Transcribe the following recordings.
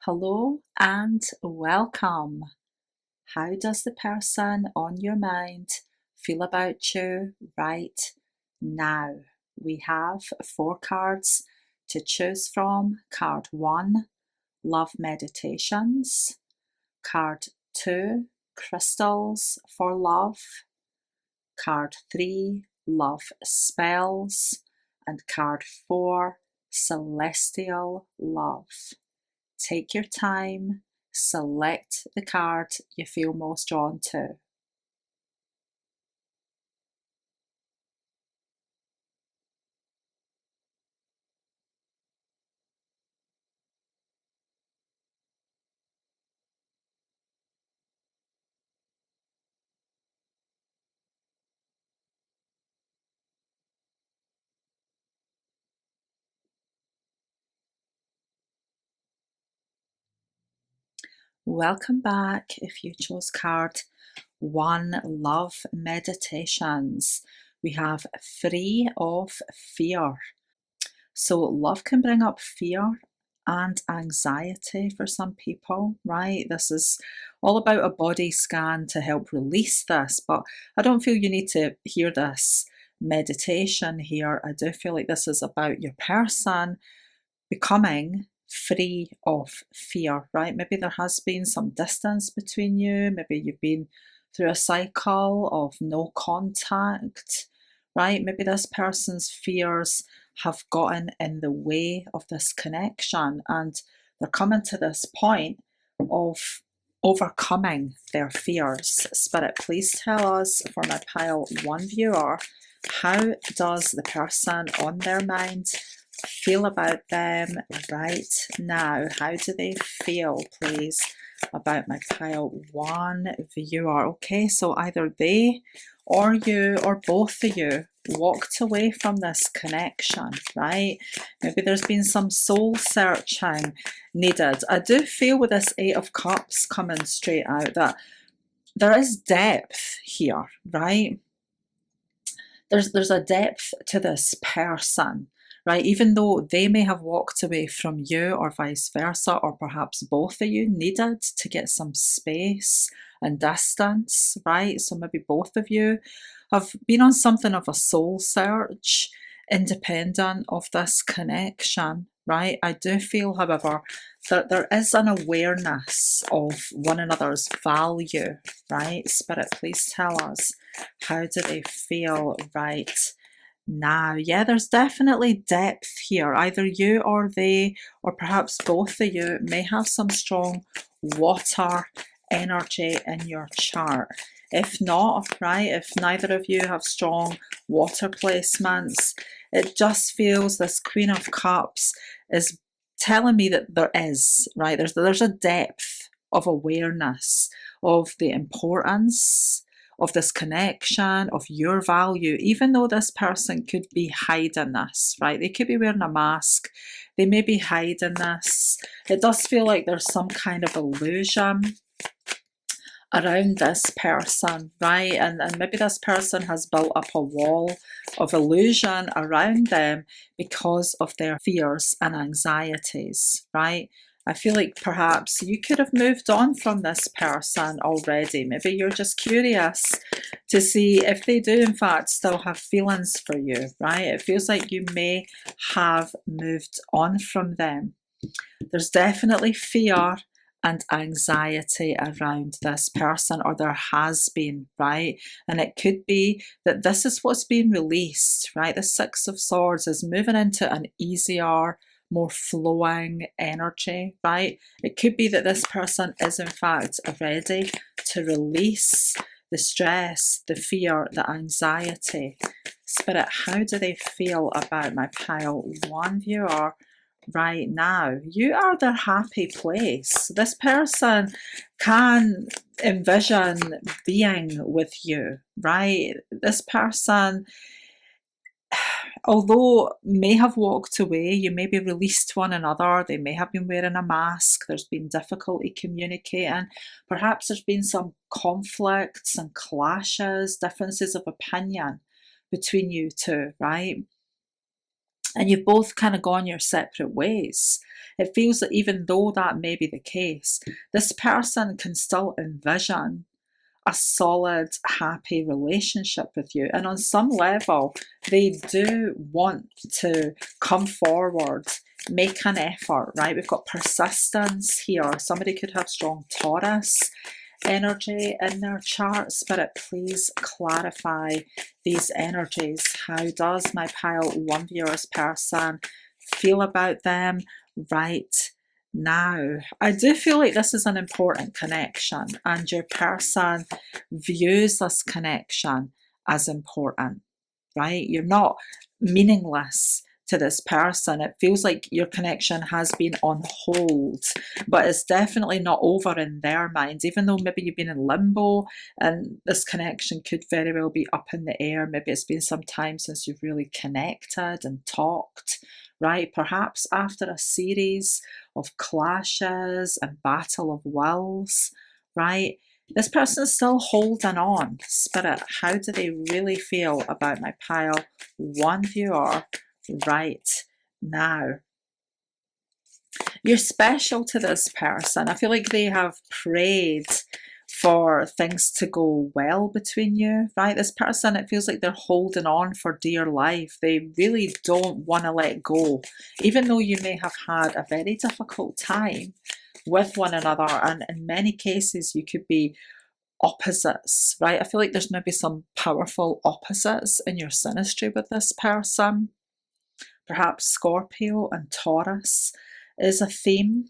Hello and welcome. How does the person on your mind feel about you right now? We have four cards to choose from. Card 1, Love Meditations. Card 2, Crystals for Love. Card 3, Love Spells. And card 4, Celestial Love. Take your time, select the card you feel most drawn to. Welcome back if you chose card 1, Love Meditations. We have 3 of Fear. So love can bring up fear and anxiety for some people, right? This is all about a body scan to help release this, but I don't feel you need to hear this meditation here. I do feel like this is about your person becoming free of fear, right? Maybe there has been some distance between you. Maybe you've been through a cycle of no contact, right? Maybe this person's fears have gotten in the way of this connection and they're coming to this point of overcoming their fears. Spirit, please tell us for my pile 1 viewer, how does the person on their mind feel about them right now? How do they feel, please, about my pile 1 viewer? Okay, so either they or you or both of you walked away from this connection, right? Maybe there's been some soul searching needed. I do feel with this 8 of Cups coming straight out that there is depth here, right? There's a depth to this person, right? Even though they may have walked away from you or vice versa, or perhaps both of you needed to get some space and distance, right? So maybe both of you have been on something of a soul search independent of this connection, right? I do feel, however, that there is an awareness of one another's value, right? Spirit, please tell us, how do they feel right now? Yeah, there's definitely depth here. Either you or they, or perhaps both of you, may have some strong water energy in your chart. If not, right, if neither of you have strong water placements, it just feels this Queen of Cups is telling me that there is, right, there's a depth of awareness of the importance of this connection, of your value, even though this person could be hiding this, right? They could be wearing a mask, they may be hiding this. It does feel like there's some kind of illusion around this person, right? And maybe this person has built up a wall of illusion around them because of their fears and anxieties, right? I feel like perhaps you could have moved on from this person already. Maybe you're just curious to see if they do, in fact, still have feelings for you, right? It feels like you may have moved on from them. There's definitely fear and anxiety around this person, or there has been, right? And it could be that this is what's being released, right? The Six of Swords is moving into an easier, more flowing energy, right? It could be that this person is in fact ready to release the stress, the fear, the anxiety. Spirit, how do they feel about my pile 1 viewer right now? You are their happy place. This person can envision being with you, right? This person, although may have walked away, you may be released one another, they may have been wearing a mask, there's been difficulty communicating, perhaps there's been some conflicts and clashes, differences of opinion between you two, right? And you've both kind of gone your separate ways. it feels that even though that may be the case, this person can still envision a solid, happy relationship with you. And on some level, they do want to come forward, make an effort, right? We've got persistence here. Somebody could have strong Taurus energy in their chart. Spirit, please clarify these energies. How does my pile 1 viewer's person feel about them right now? I do feel like this is an important connection, and your person views this connection as important, right? You're not meaningless to this person. It feels like your connection has been on hold, but it's definitely not over in their minds, even though maybe you've been in limbo and this connection could very well be up in the air. Maybe it's been some time since you've really connected and talked, right? Perhaps after a series of clashes and battle of wills, right? This person is still holding on. Spirit, how do they really feel about my pile 1 viewer right now? You're special to this person. I feel like they have prayed for things to go well between you, right? This person, it feels like they're holding on for dear life. They really don't want to let go, even though you may have had a very difficult time with one another. And in many cases, you could be opposites, right? I feel like there's maybe some powerful opposites in your synastry with this person. Perhaps Scorpio and Taurus is a theme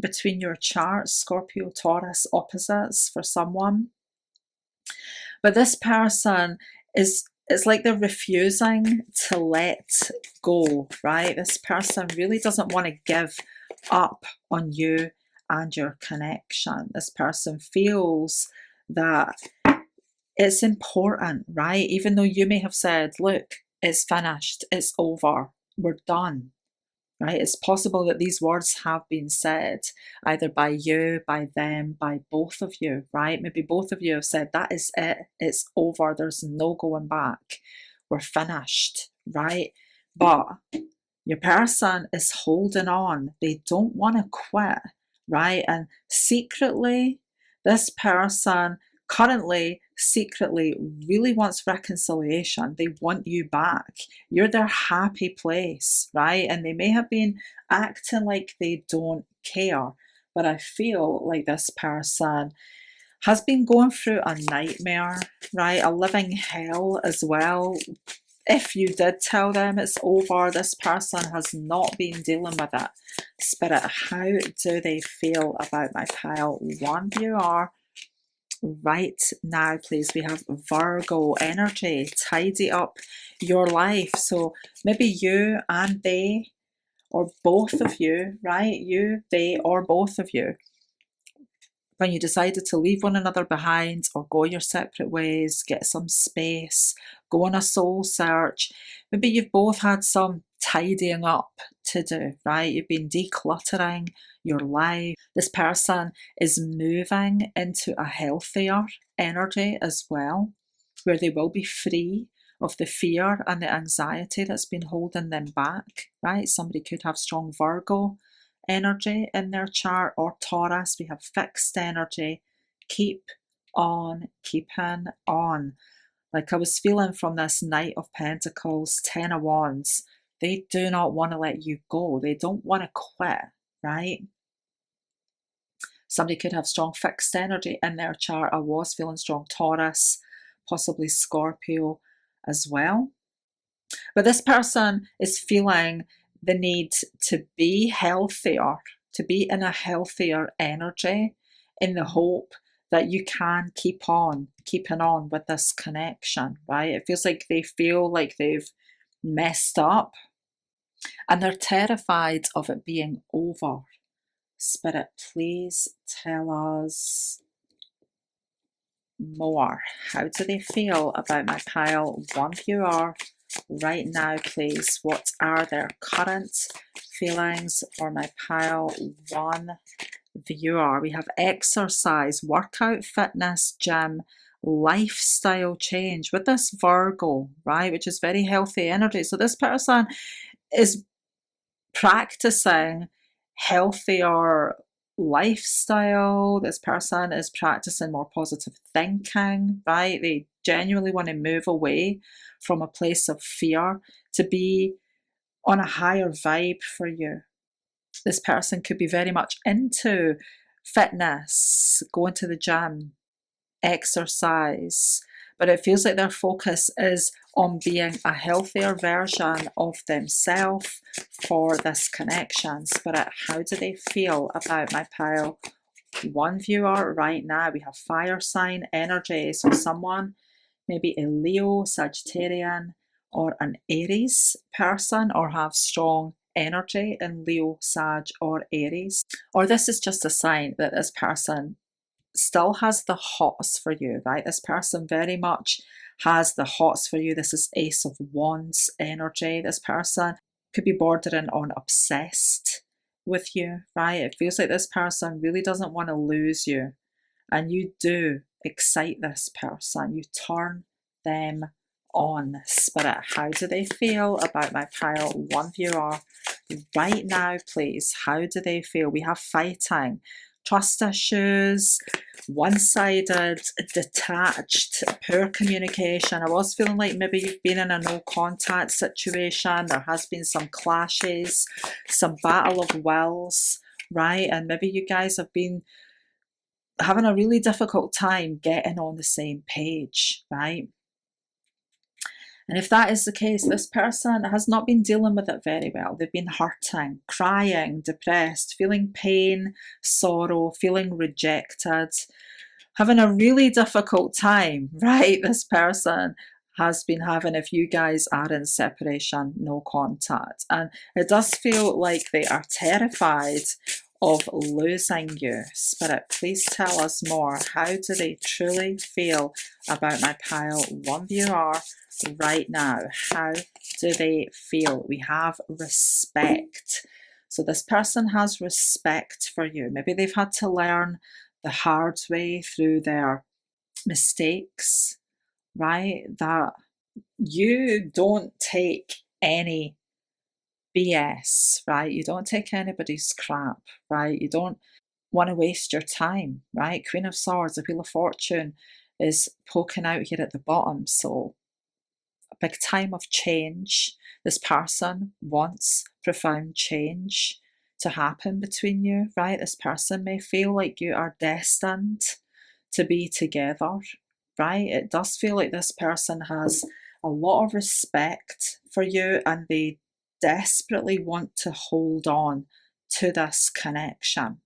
between your charts. Scorpio, Taurus, opposites for someone. But this person is, it's like they're refusing to let go, right? This person really doesn't want to give up on you and your connection. This person feels that it's important, right? Even though you may have said, look, it's finished, it's over, we're done, right? It's possible that these words have been said either by you, by them, by both of you, right? Maybe both of you have said, that is it, it's over, there's no going back, we're finished, right? But your person is holding on, they don't want to quit, right? And secretly, this person currently secretly really wants reconciliation. They want you back. You're their happy place, right? And they may have been acting like they don't care, but I feel like this person has been going through a nightmare, right? A living hell as well. If you did tell them it's over, this person has not been dealing with it. Spirit, how do they feel about my pile 1 viewer right now, please? We have Virgo energy. Tidy up your life. So maybe you and they, or both of you, right? You, they, or both of you, when you decided to leave one another behind or go your separate ways, get some space, go on a soul search, maybe you've both had some tidying up to do, right? You've been decluttering your life. This person is moving into a healthier energy as well, where they will be free of the fear and the anxiety that's been holding them back, right? Somebody could have strong Virgo energy in their chart, or Taurus. We have fixed energy. Keep on keeping on. Like I was feeling from this Knight of Pentacles, Ten of Wands, they do not want to let you go. They don't want to quit, right? Somebody could have strong fixed energy in their chart. I was feeling strong Taurus, possibly Scorpio as well. But this person is feeling the need to be healthier, to be in a healthier energy, in the hope that you can keep on keeping on with this connection, right? It feels like they feel like they've messed up and they're terrified of it being over. Spirit, please tell us more. How do they feel about my pile 1 viewer right now, please? What are their current feelings for my pile 1 viewer? We have exercise, workout, fitness, gym, lifestyle change with this Virgo, right, which is very healthy energy. So this person is practicing healthier lifestyle. This person is practicing more positive thinking, right? They genuinely want to move away from a place of fear to be on a higher vibe for you. This person could be very much into fitness, going to the gym, exercise, but it feels like their focus is on being a healthier version of themselves for this connection. Spirit, how do they feel about my pile one viewer right now? We have fire sign energy, so someone, maybe a Leo, Sagittarian, or an Aries person, or have strong energy in Leo, Sag, or Aries. Or this is just a sign that this person still has the hots for you, right? This person very much has the hots for you. This is Ace of Wands energy. This person could be bordering on obsessed with you, right? It feels like this person really doesn't want to lose you. And you do excite this person. You turn them on. Spirit, how do they feel about my pile one viewer right now, please? How do they feel? We have fighting, trust issues, one-sided, detached, poor communication. I was feeling like maybe you've been in a no contact situation. There has been some clashes, some battle of wills, right? And maybe you guys have been having a really difficult time getting on the same page, right? And if that is the case, this person has not been dealing with it very well. They've been hurting, crying, depressed, feeling pain, sorrow, feeling rejected, having a really difficult time, right? This person has been having, if you guys are in separation, no contact. And it does feel like they are terrified of losing you. Spirit, please tell us more. How do they truly feel about my pile one viewer right now? How do they feel? We have respect. So this person has respect for you. Maybe they've had to learn the hard way through their mistakes, right? That you don't take any BS, right? You don't take anybody's crap, right? You don't want to waste your time, right? Queen of Swords, the Wheel of Fortune is poking out here at the bottom. So a big time of change. This person wants profound change to happen between you, right? This person may feel like you are destined to be together, right? It does feel like this person has a lot of respect for you and they desperately want to hold on to this connection.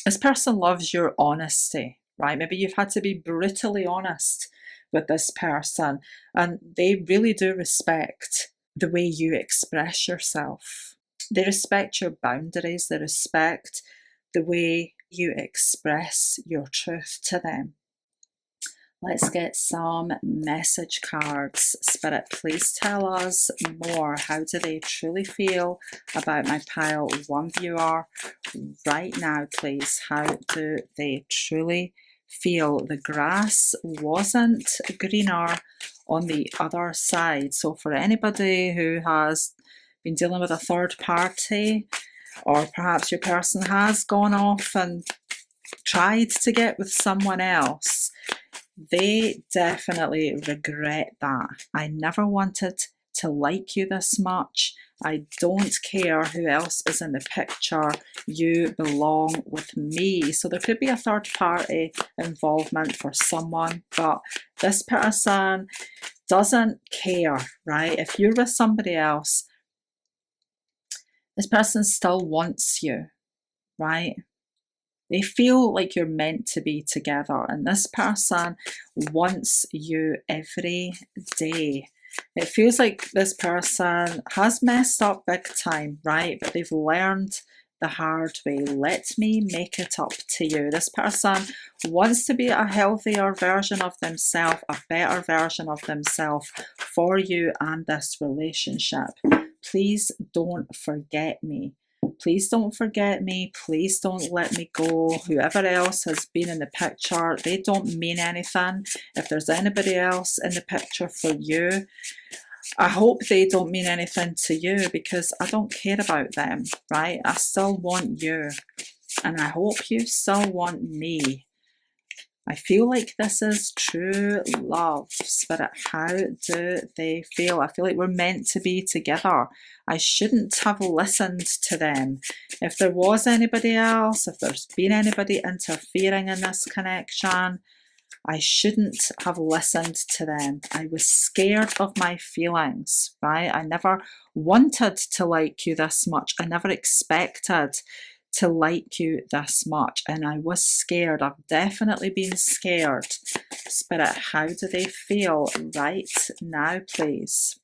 This person loves your honesty, right? Maybe you've had to be brutally honest with this person and they really do respect the way you express yourself. They respect your boundaries, they respect the way you express your truth to them. Let's get some message cards. Spirit, please tell us more. How do they truly feel about my pile one viewer right now, please? How do they truly feel? The grass wasn't greener on the other side. So for anybody who has been dealing with a third party, or perhaps your person has gone off and tried to get with someone else, they definitely regret that. I never wanted to like you this much. I don't care who else is in the picture. You belong with me. So there could be a third party involvement for someone, but this person doesn't care, right? If you're with somebody else, this person still wants you, right? They feel like you're meant to be together, and this person wants you every day. It feels like this person has messed up big time, right? But they've learned the hard way. Let me make it up to you. This person wants to be a healthier version of themselves, a better version of themselves for you and this relationship. Please don't forget me. Please don't forget me. Please don't let me go. Whoever else has been in the picture, they don't mean anything. If there's anybody else in the picture for you, I hope they don't mean anything to you, because I don't care about them, right? I still want you, and I hope you still want me. I feel like this is true love. Spirit, how do they feel? I feel like we're meant to be together. I shouldn't have listened to them. If there was anybody else, if there's been anybody interfering in this connection, I shouldn't have listened to them. I was scared of my feelings, right? I never wanted to like you this much. I never expected to like you this much, and I was scared. I've definitely been scared. Spirit, how do they feel right now, please?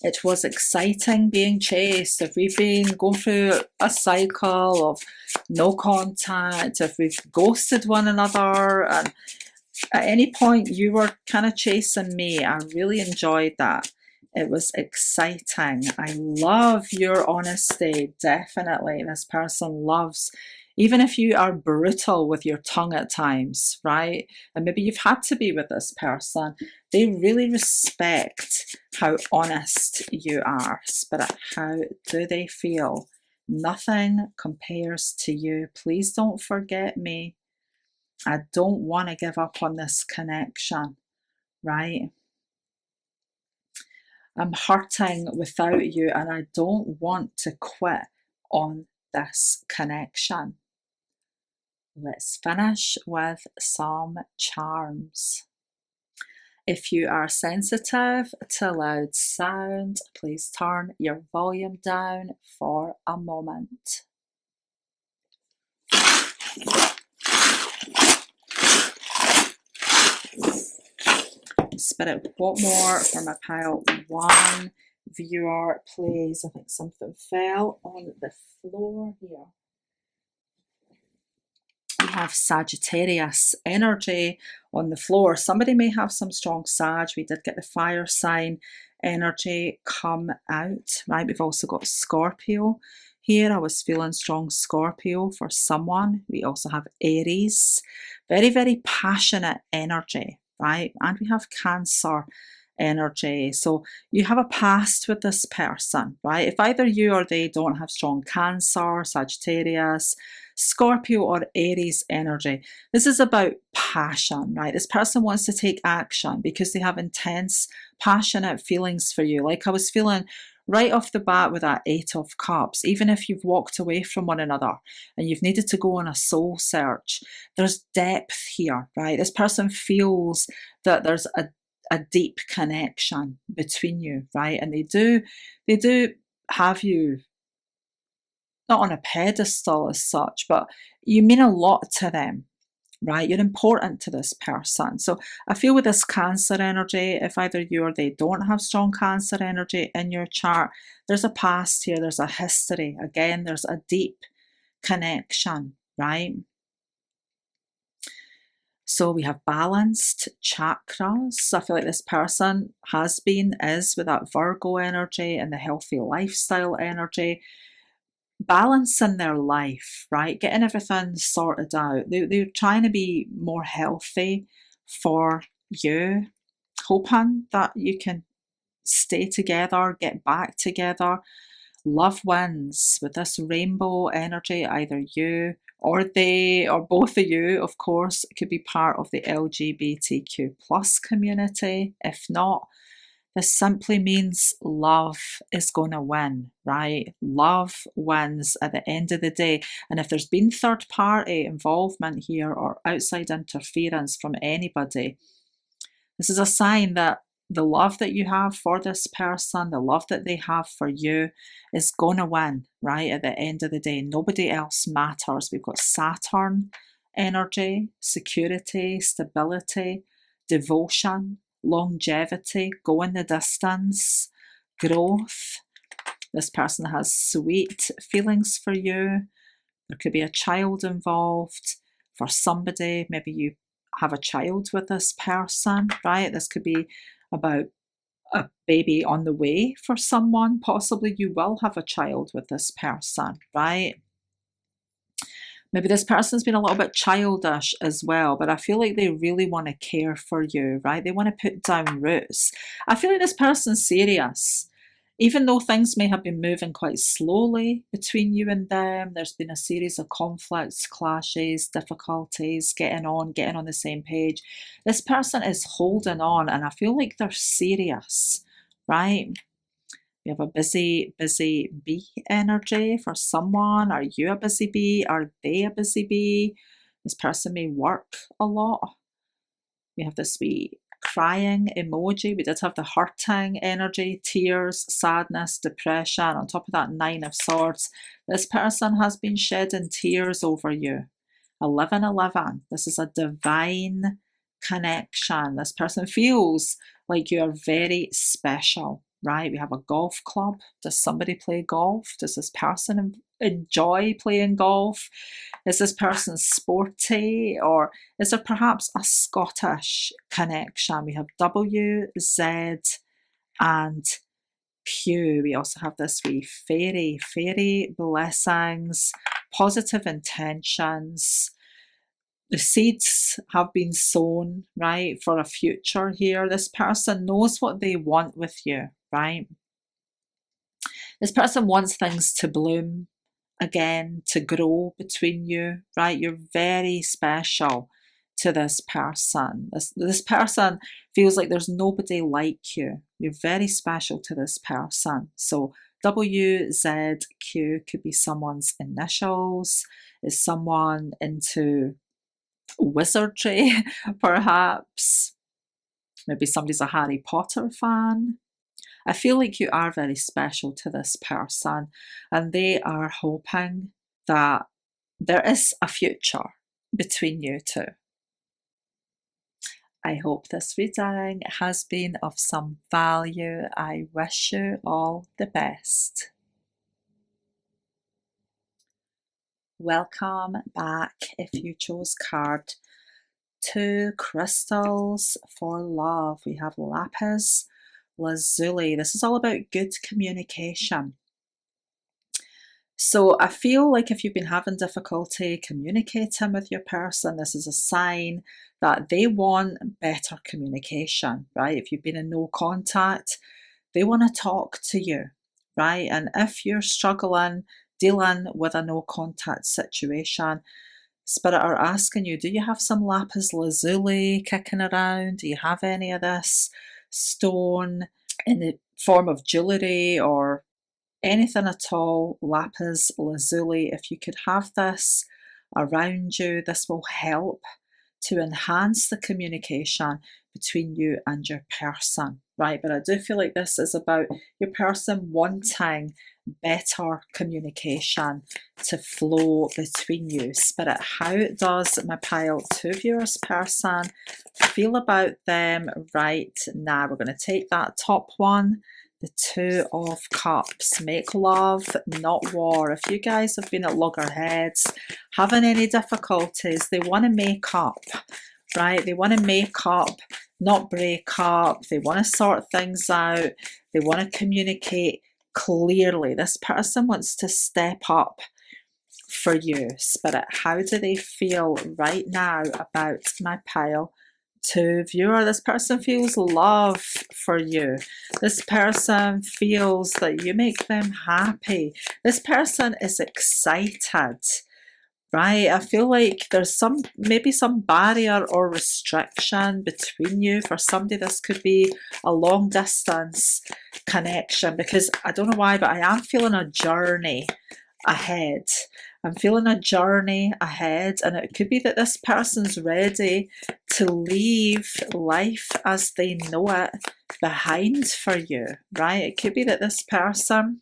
It was exciting being chased. If we've been going through a cycle of no contact, if we've ghosted one another, and at any point you were kind of chasing me, I really enjoyed that. It was exciting. I love your honesty, definitely. This person loves, even if you are brutal with your tongue at times, right? And maybe you've had to be with this person, they really respect how honest you are. Spirit, how do they feel? Nothing compares to you. Please don't forget me. I don't want to give up on this connection, right? I'm hurting without you, and I don't want to quit on this connection. Let's finish with some charms. If you are sensitive to loud sound, please turn your volume down for a moment. Spirit, what more for my pile one viewer, please? I think something fell on the floor here. We have Sagittarius energy on the floor. Somebody may have some strong Sag. We did get the fire sign energy come out, right? We've also got Scorpio here. I was feeling strong Scorpio for someone. We also have Aries, very, very passionate energy, right? And we have Cancer energy. So you have a past with this person, right? If either you or they don't have strong Cancer, Sagittarius, Scorpio, or Aries energy, this is about passion, right? This person wants to take action because they have intense, passionate feelings for you. Like I was feeling right off the bat with that Eight of Cups, even if you've walked away from one another and you've needed to go on a soul search, there's depth here, right? This person feels that there's a deep connection between you, right? And they do have you not on a pedestal as such, but you mean a lot to them, right? You're important to this person. So I feel with this Cancer energy, if either you or they don't have strong Cancer energy in your chart, there's a past here, there's a history. Again, there's a deep connection, right? So we have balanced chakras. I feel like this person is with that Virgo energy and the healthy lifestyle energy, balancing their life, right? Getting everything sorted out. They're trying to be more healthy for you, hoping that you can stay together, get back together. Love wins with this rainbow energy. Either you or they or both of you, of course, could be part of the LGBTQ plus community. If not, this simply means love is going to win, right? Love wins at the end of the day. And if there's been third party involvement here or outside interference from anybody, this is a sign that the love that you have for this person, the love that they have for you, is going to win, right? At the end of the day, nobody else matters. We've got Saturn energy, security, stability, devotion, longevity, going the distance, growth. This person has sweet feelings for you. There could be a child involved for somebody. Maybe you have a child with this person, right? This could be about a baby on the way for someone. Possibly you will have a child with this person, right? Maybe this person's been a little bit childish as well, but I feel like they really want to care for you, right? They want to put down roots. I feel like this person's serious. Even though things may have been moving quite slowly between you and them, there's been a series of conflicts, clashes, difficulties, getting on the same page. This person is holding on, and I feel like they're serious, right? We have a busy, busy bee energy for someone. Are you a busy bee? Are they a busy bee? This person may work a lot. We have this wee crying emoji. We did have the hurting energy, tears, sadness, depression. On top of that, Nine of Swords. This person has been shedding tears over you. 1111. This is a divine connection. This person feels like you are very special, right? We have a golf club. Does somebody play golf? Does this person enjoy playing golf? Is this person sporty, or is there perhaps a Scottish connection? We have W, Z, and Q. We also have this wee fairy blessings, positive intentions. The seeds have been sown, right, for a future here. This person knows what they want with you, right? This person wants things to bloom again, to grow between you, right? You're very special to this person. This person feels like there's nobody like you. You're very special to this person. So WZQ could be someone's initials. Is someone into wizardry, perhaps? Maybe somebody's a Harry Potter fan. I feel like you are very special to this person, and they are hoping that there is a future between you two. I hope this reading has been of some value. I wish you all the best. Welcome back if you chose card 2, crystals for love. We have lapis lazuli. This is all about good communication. So I feel like if you've been having difficulty communicating with your person, this is a sign that they want better communication, right? If you've been in no contact, they want to talk to you, right? And if you're struggling dealing with a no contact situation, Spirit are asking you, do you have some lapis lazuli kicking around? Do you have any of this stone in the form of jewellery or anything at all? Lapis lazuli, if you could have this around you, this will help to enhance the communication between you and your person, right? But I do feel like this is about your person wanting better communication to flow between you. Spirit, how does my pile 2 viewers person feel about them right now? We're going to take that top one, the 2 of Cups. Make love, not war. If you guys have been at loggerheads, having any difficulties, they want to make up, right? They want to make up, not break up. They want to sort things out. They want to communicate clearly. This person wants to step up for you. Spirit, how do they feel right now about my pile 2 viewer? This person feels love for you. This person feels that you make them happy. This person is excited, right? I feel like there's maybe some barrier or restriction between you. For somebody, this could be a long distance connection, because I don't know why, but I am feeling a journey ahead. I'm feeling a journey ahead, and it could be that this person's ready to leave life as they know it behind for you, right? It could be that this person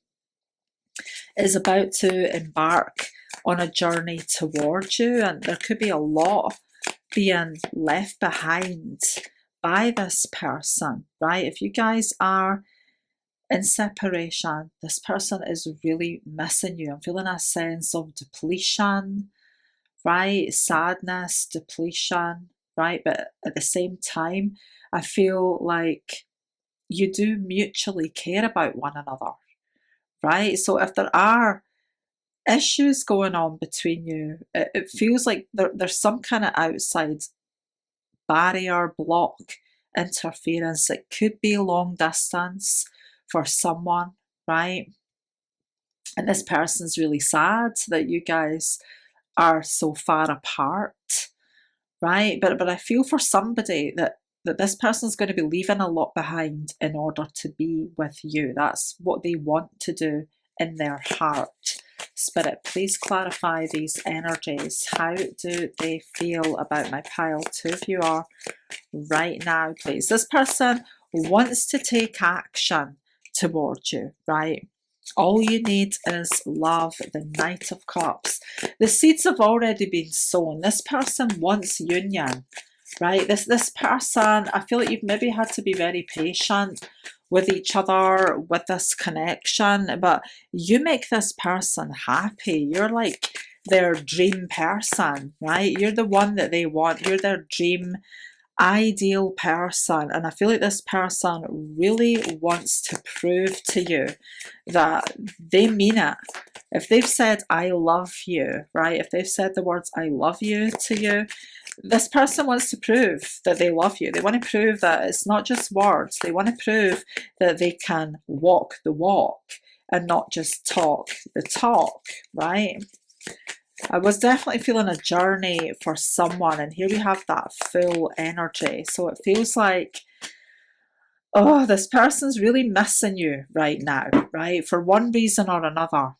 is about to embark on a journey towards you, and there could be a lot being left behind by this person, right? If you guys are in separation, this person is really missing you. I'm feeling a sense of depletion, right? Sadness, depletion, right? But at the same time, I feel like you do mutually care about one another, right? So if there are issues going on between you. It feels like there's some kind of outside barrier, block, interference. It could be long distance for someone, right? And this person's really sad that you guys are so far apart, right? But I feel for somebody that this person's going to be leaving a lot behind in order to be with you. That's what they want to do in their heart. Spirit, please clarify these energies. How do they feel about my pile? Two of you are right now, please. This person wants to take action towards you, right? All you need is love, the Knight of Cups. The seeds have already been sown. This person wants union, right? This person, I feel like you've maybe had to be very patient with each other, with this connection, but you make this person happy. You're like their dream person, right? You're the one that they want. You're their dream ideal person, and I feel like this person really wants to prove to you that they mean it. If they've said I love you, right, if they've said the words I love you to you, this person wants to prove that they love you. They want to prove that it's not just words. They want to prove that they can walk the walk and not just talk the talk, right? I was definitely feeling a journey for someone, and here we have that full energy. So it feels like, oh, this person's really missing you right now, right? For one reason or another.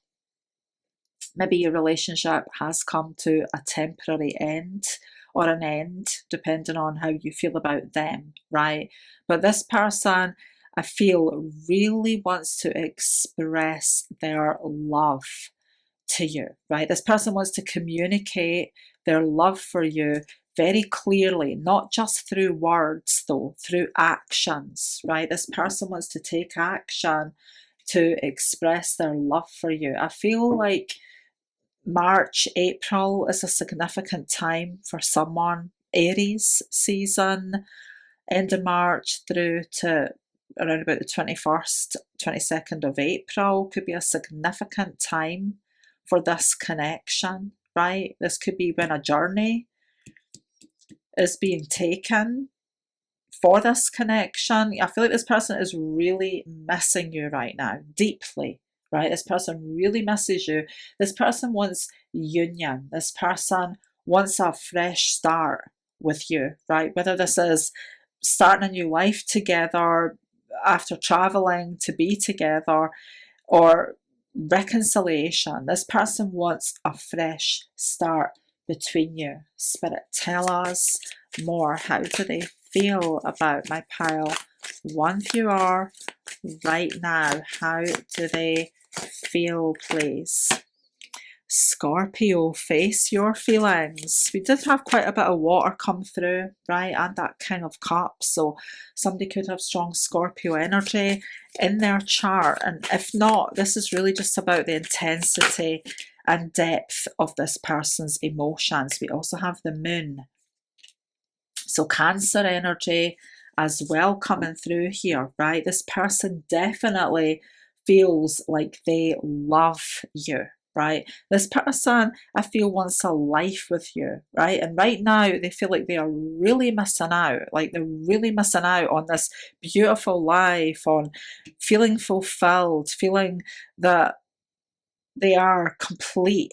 Maybe your relationship has come to a temporary end or an end, depending on how you feel about them, right? But this person, I feel, really wants to express their love to you, right? This person wants to communicate their love for you very clearly, not just through words though, through actions, right? This person wants to take action to express their love for you. I feel like March, April is a significant time for someone. Aries season, end of March through to around about the 21st, 22nd of April could be a significant time for this connection, right? This could be when a journey is being taken for this connection. I feel like this person is really missing you right now, deeply, right? This person really misses you. This person wants union. This person wants a fresh start with you, right? Whether this is starting a new life together after traveling to be together, or reconciliation. This person wants a fresh start between you. Spirit, tell us more. How do they feel about my pile? One viewer right now. How do they feel, please? Scorpio, face your feelings. We did have quite a bit of water come through, right? And that King of Cups. So somebody could have strong Scorpio energy in their chart. And if not, this is really just about the intensity and depth of this person's emotions. We also have the moon. So Cancer energy as well coming through here, right? This person definitely feels like they love you, right? This person, I feel, wants a life with you, right? And right now, they feel like they are really missing out. Like they're really missing out on this beautiful life, on feeling fulfilled, feeling that they are complete,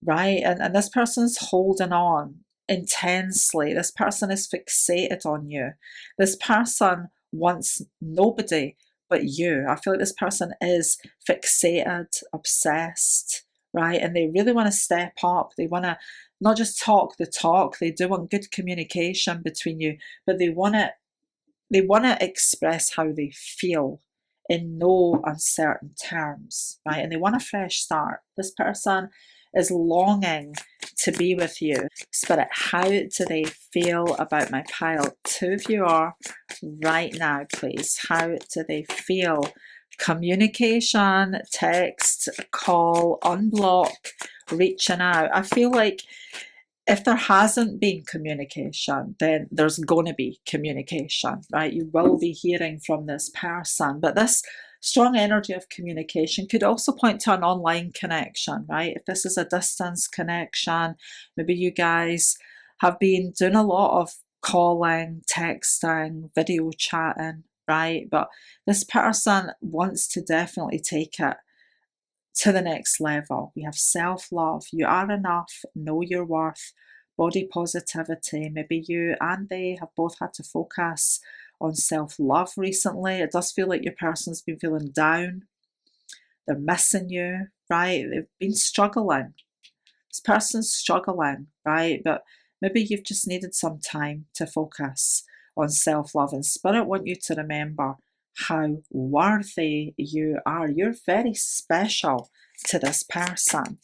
right? And this person's holding on intensely. This person is fixated on you. This person wants nobody but you. I feel like this person is fixated, obsessed, right? And they really want to step up. They want to not just talk the talk, they do want good communication between you, but they want to express how they feel in no uncertain terms, right? And they want a fresh start. This person is longing to be with you. Spirit, how do they feel about my pile? Two of you are right now, please. How do they feel? Communication, text, call, unblock, reaching out. I feel like if there hasn't been communication, then there's going to be communication, right? You will be hearing from this person, but this Strong energy of communication could also point to an online connection, right? If this is a distance connection, maybe you guys have been doing a lot of calling, texting, video chatting, right? But this person wants to definitely take it to the next level. We have self-love. You are enough. Know your worth. Body positivity. Maybe you and they have both had to focus on self-love recently. It does feel like your person's been feeling down. They're missing you, right? They've been struggling. This person's struggling, right? But maybe you've just needed some time to focus on self-love. And Spirit want you to remember how worthy you are. You're very special to this person.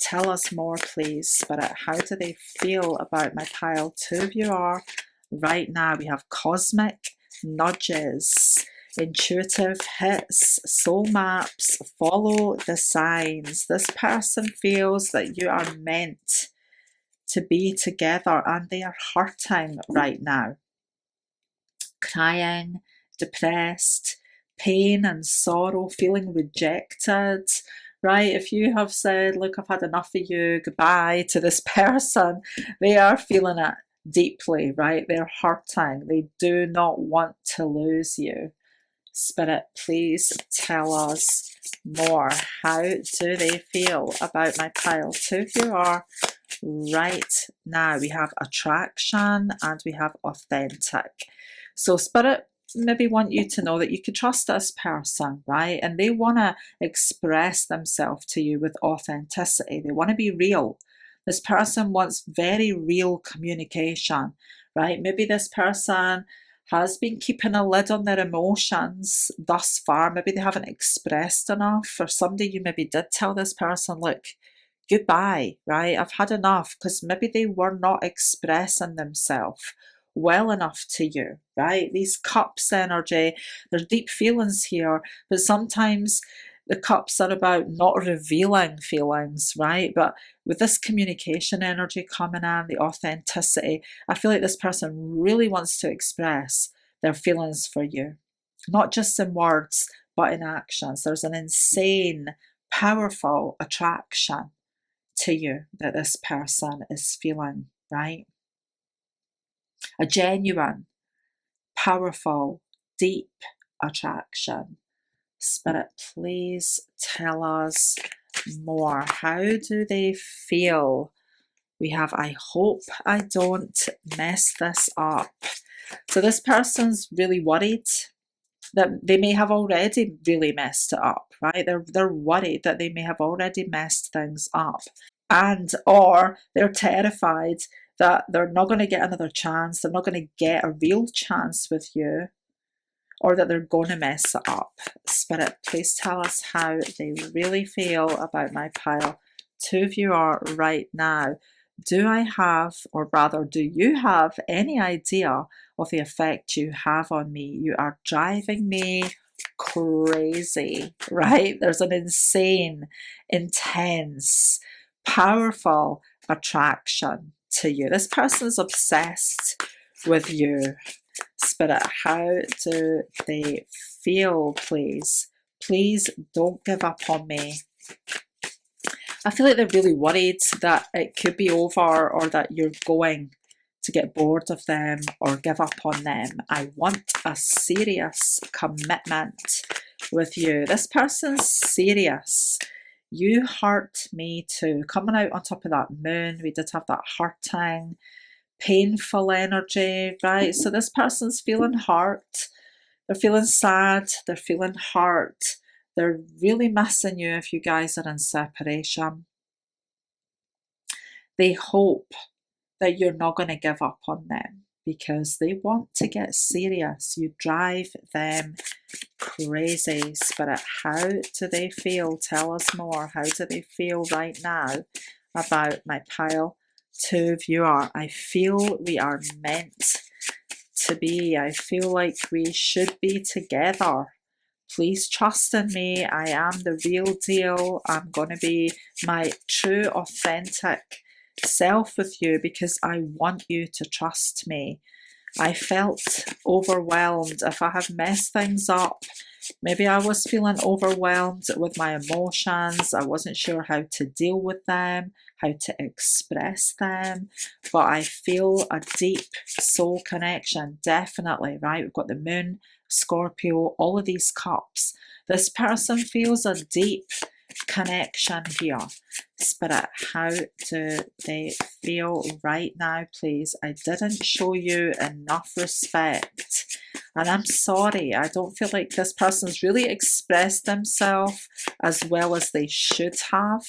Tell us more, please, Spirit. How do they feel about my pile 2 of you are right now? We have cosmic nudges, intuitive hits, soul maps, follow the signs. This person feels that you are meant to be together and they are hurting right now. Crying, depressed, pain and sorrow, feeling rejected, right? If you have said, look, I've had enough of you, goodbye to this person, they are feeling it deeply, right? They're hurting. They do not want to lose you. Spirit, please tell us more. How do they feel about my pile 2 of you are right now? We have attraction and we have authentic. So Spirit maybe want you to know that you can trust this person, right? And they want to express themselves to you with authenticity. They want to be real. This person wants very real communication, right? Maybe this person has been keeping a lid on their emotions thus far. Maybe they haven't expressed enough. For somebody, you maybe did tell this person, look, goodbye, right? I've had enough, because maybe they were not expressing themselves well enough to you, right? These cups energy, there's deep feelings here, but sometimes the cups are about not revealing feelings, right? But with this communication energy coming in, the authenticity, I feel like this person really wants to express their feelings for you, not just in words, but in actions. There's an insane, powerful attraction to you that this person is feeling, right? A genuine, powerful, deep attraction. Spirit, please tell us more. How do they feel? We have, I hope I don't mess this up. So this person's really worried that they may have already really messed it up, right? They're worried that they may have already messed things up. And or they're terrified that they're not going to get another chance, they're not going to get a real chance with you, or that they're going to mess it up. Spirit, please tell us how they really feel about my pile 2 of you are right now. Do I have, or rather, do you have any idea of the effect you have on me? You are driving me crazy, right? There's an insane, intense, powerful attraction to you. This person is obsessed with you. Spirit, how do they feel, please? Please don't give up on me. I feel like they're really worried that it could be over, or that you're going to get bored of them or give up on them. I want a serious commitment with you. This person's serious. You hurt me too. Coming out on top of that moon, we did have that hurting, painful energy, right? So this person's feeling hurt. They're feeling sad. They're feeling hurt. They're really missing you if you guys are in separation. They hope that you're not going to give up on them because they want to get serious. You drive them crazy. Spirit, how do they feel? Tell us more. How do they feel right now about my pile 2 of you are? I feel we are meant to be. I feel like we should be together. Please trust in me. I am the real deal. I'm going to be my true, authentic self with you because I want you to trust me. I felt overwhelmed. If I have messed things up, maybe I was feeling overwhelmed with my emotions. I wasn't sure how to deal with them, how to express them. But I feel a deep soul connection, definitely, right? We've got the moon, Scorpio, all of these cups. This person feels a deep connection here. Spirit, how do they feel right now, please? I didn't show you enough respect. And I'm sorry, I don't feel like this person's really expressed themselves as well as they should have,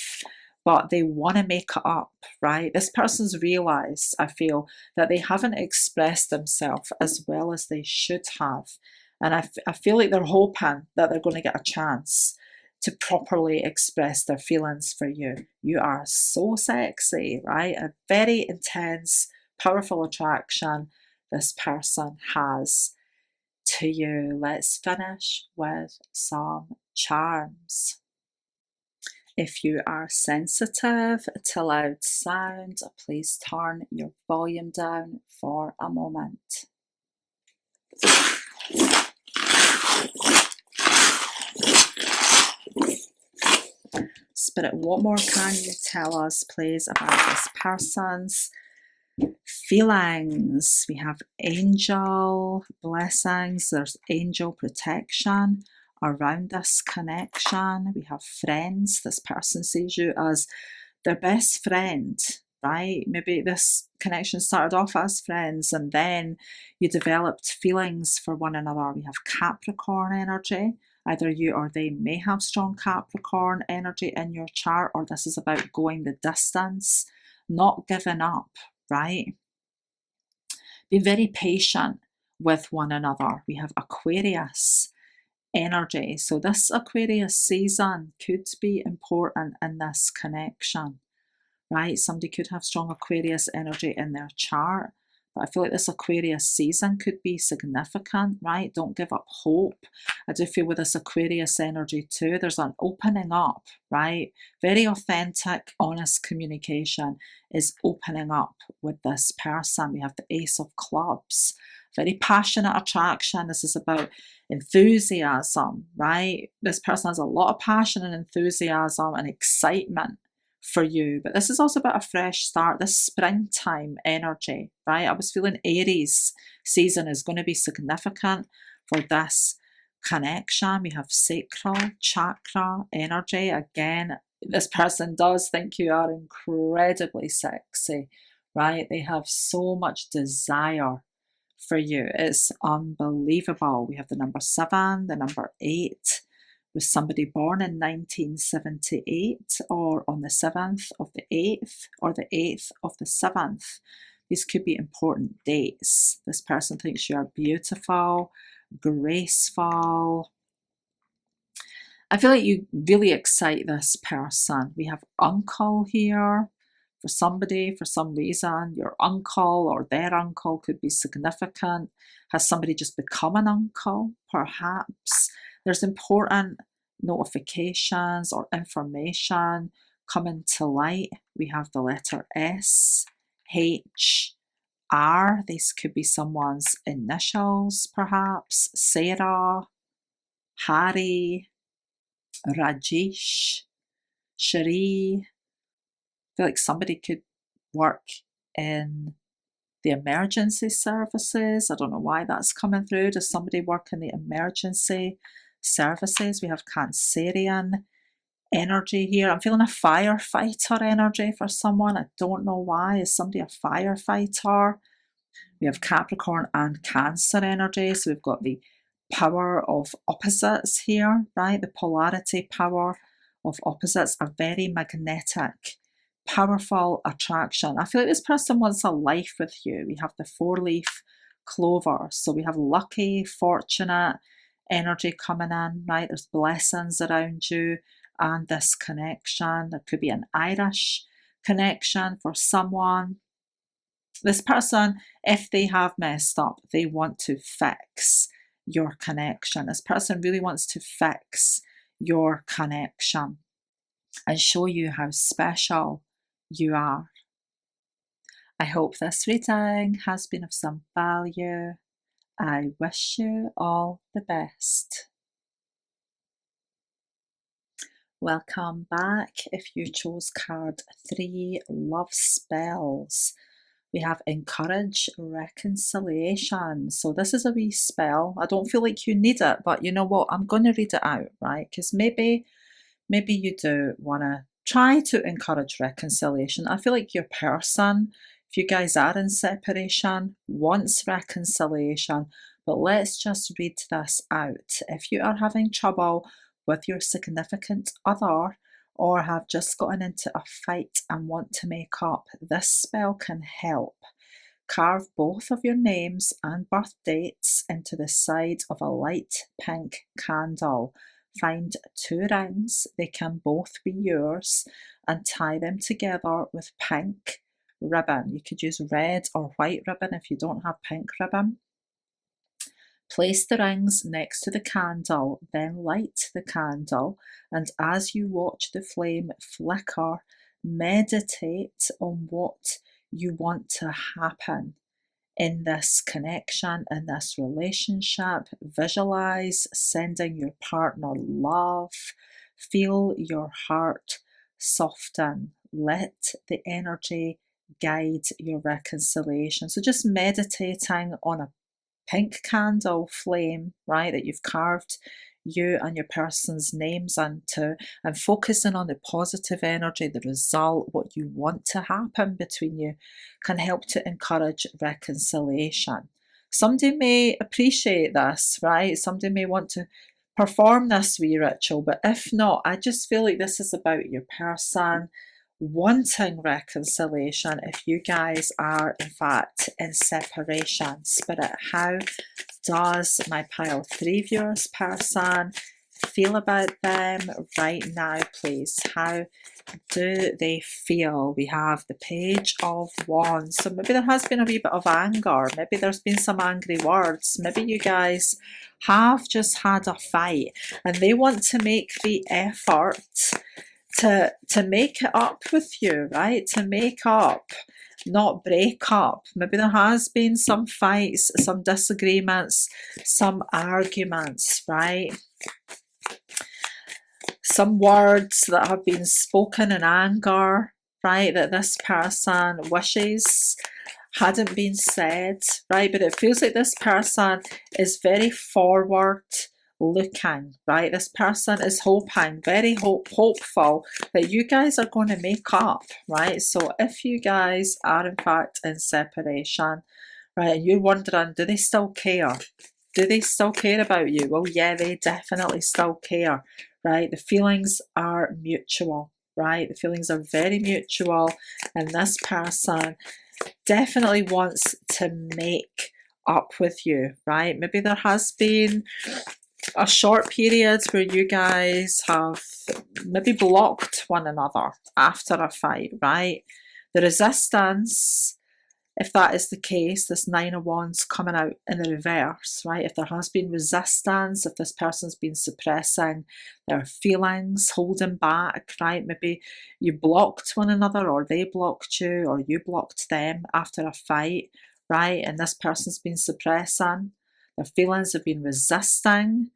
but they want to make it up, right? This person's realized, I feel, that they haven't expressed themselves as well as they should have. And I feel like they're hoping that they're going to get a chance to properly express their feelings for you. You are so sexy, right? A very intense, powerful attraction this person has to you. Let's finish with some charms. If you are sensitive to loud sound, please turn your volume down for a moment. Spirit, what more can you tell us, please, about this person's feelings? We have angel blessings, there's angel protection around this connection. We have friends. This person sees you as their best friend, right? Maybe this connection started off as friends and then you developed feelings for one another. We have Capricorn energy. Either you or they may have strong Capricorn energy in your chart, or this is about going the distance, not giving up, right? Being very patient with one another. We have Aquarius energy. So this Aquarius season could be important in this connection, right? Somebody could have strong Aquarius energy in their chart. But I feel like this Aquarius season could be significant, right? Don't give up hope. I do feel with this Aquarius energy too, there's an opening up, right? Very authentic, honest communication is opening up with this person. We have the Ace of Clubs. Very passionate attraction. This is about enthusiasm, right? This person has a lot of passion and enthusiasm and excitement for you, but this is also about a fresh start, this springtime energy, right? I was feeling Aries season is going to be significant for this connection. We have sacral chakra energy. Again, this person does think you are incredibly sexy, right? They have so much desire for you. It's unbelievable. We have the number 7, the number 8. Was somebody born in 1978 or on the 7th of the 8th or the 8th of the 7th? These could be important dates. This person thinks you are beautiful, graceful. I feel like you really excite this person. We have uncle here. For somebody, for some reason, your uncle or their uncle could be significant. Has somebody just become an uncle, perhaps? There's important notifications or information coming to light. We have the letter S, H, R. These could be someone's initials, perhaps. Sarah, Harry, Rajesh, Cherie. I feel like somebody could work in the emergency services. I don't know why that's coming through. Does somebody work in the emergency services? We have Cancerian energy here. I'm feeling a firefighter energy for someone. I don't know why. Is somebody a firefighter? We have Capricorn and Cancer energy. So we've got the power of opposites here, right? The polarity power of opposites, a very magnetic, powerful attraction. I feel like this person wants a life with you. We have the 4-leaf clover. So we have lucky, fortunate energy coming in, right? There's blessings around you and this connection. There could be an Irish connection for someone. This person, if they have messed up, they want to fix your connection. This person really wants to fix your connection and show you how special you are. I hope this reading has been of some value. I wish you all the best. Welcome back. If you chose card 3, Love Spells, we have Encourage Reconciliation. So this is a wee spell. I don't feel like you need it, but you know what? I'm going to read it out, right? Because maybe you do want to try to encourage reconciliation. I feel like your person, if you guys are in separation, wants reconciliation. But let's just read this out. If you are having trouble with your significant other or have just gotten into a fight and want to make up, this spell can help. Carve both of your names and birth dates into the side of a light pink candle. Find 2 rings, they can both be yours, and tie them together with pink ribbon. You could use red or white ribbon if you don't have pink ribbon. Place the rings next to the candle, then light the candle, and as you watch the flame flicker, meditate on what you want to happen in this connection, in this relationship. Visualize sending your partner love. Feel your heart soften. Let the energy guide your reconciliation. So just meditating on a pink candle flame, right, that you've carved you and your person's names into, and focusing on the positive energy, the result, what you want to happen between you, can help to encourage reconciliation. Somebody may appreciate this, right? Somebody may want to perform this wee ritual, but if not, I just feel like this is about your person wanting reconciliation if you guys are in fact in separation. Spirit, how does my pile 3 viewers person feel about them right now, please? How do they feel? We have the Page of Wands. So maybe there has been a wee bit of anger. Maybe there's been some angry words. Maybe you guys have just had a fight and they want to make the effort to make it up with you, right? To make up, not break up. Maybe there has been some fights, some disagreements, some arguments, right? Some words that have been spoken in anger, right? That this person wishes hadn't been said, right? But it feels like this person is very forward looking, right? This person is hoping, very hopeful that you guys are going to make up, right? So if you guys are in fact in separation, right, and you're wondering, do they still care? Do they still care about you? Well, yeah, they definitely still care, right? The feelings are mutual, right? The feelings are very mutual, and this person definitely wants to make up with you, right? Maybe there has been a short period where you guys have maybe blocked one another after a fight, right? The resistance, if that is the case, this 9 of Wands coming out in the reverse, right? If there has been resistance, if this person's been suppressing their feelings, holding back, right? Maybe you blocked one another, or they blocked you, or you blocked them after a fight, right? And this person's been suppressing their feelings, have been resisting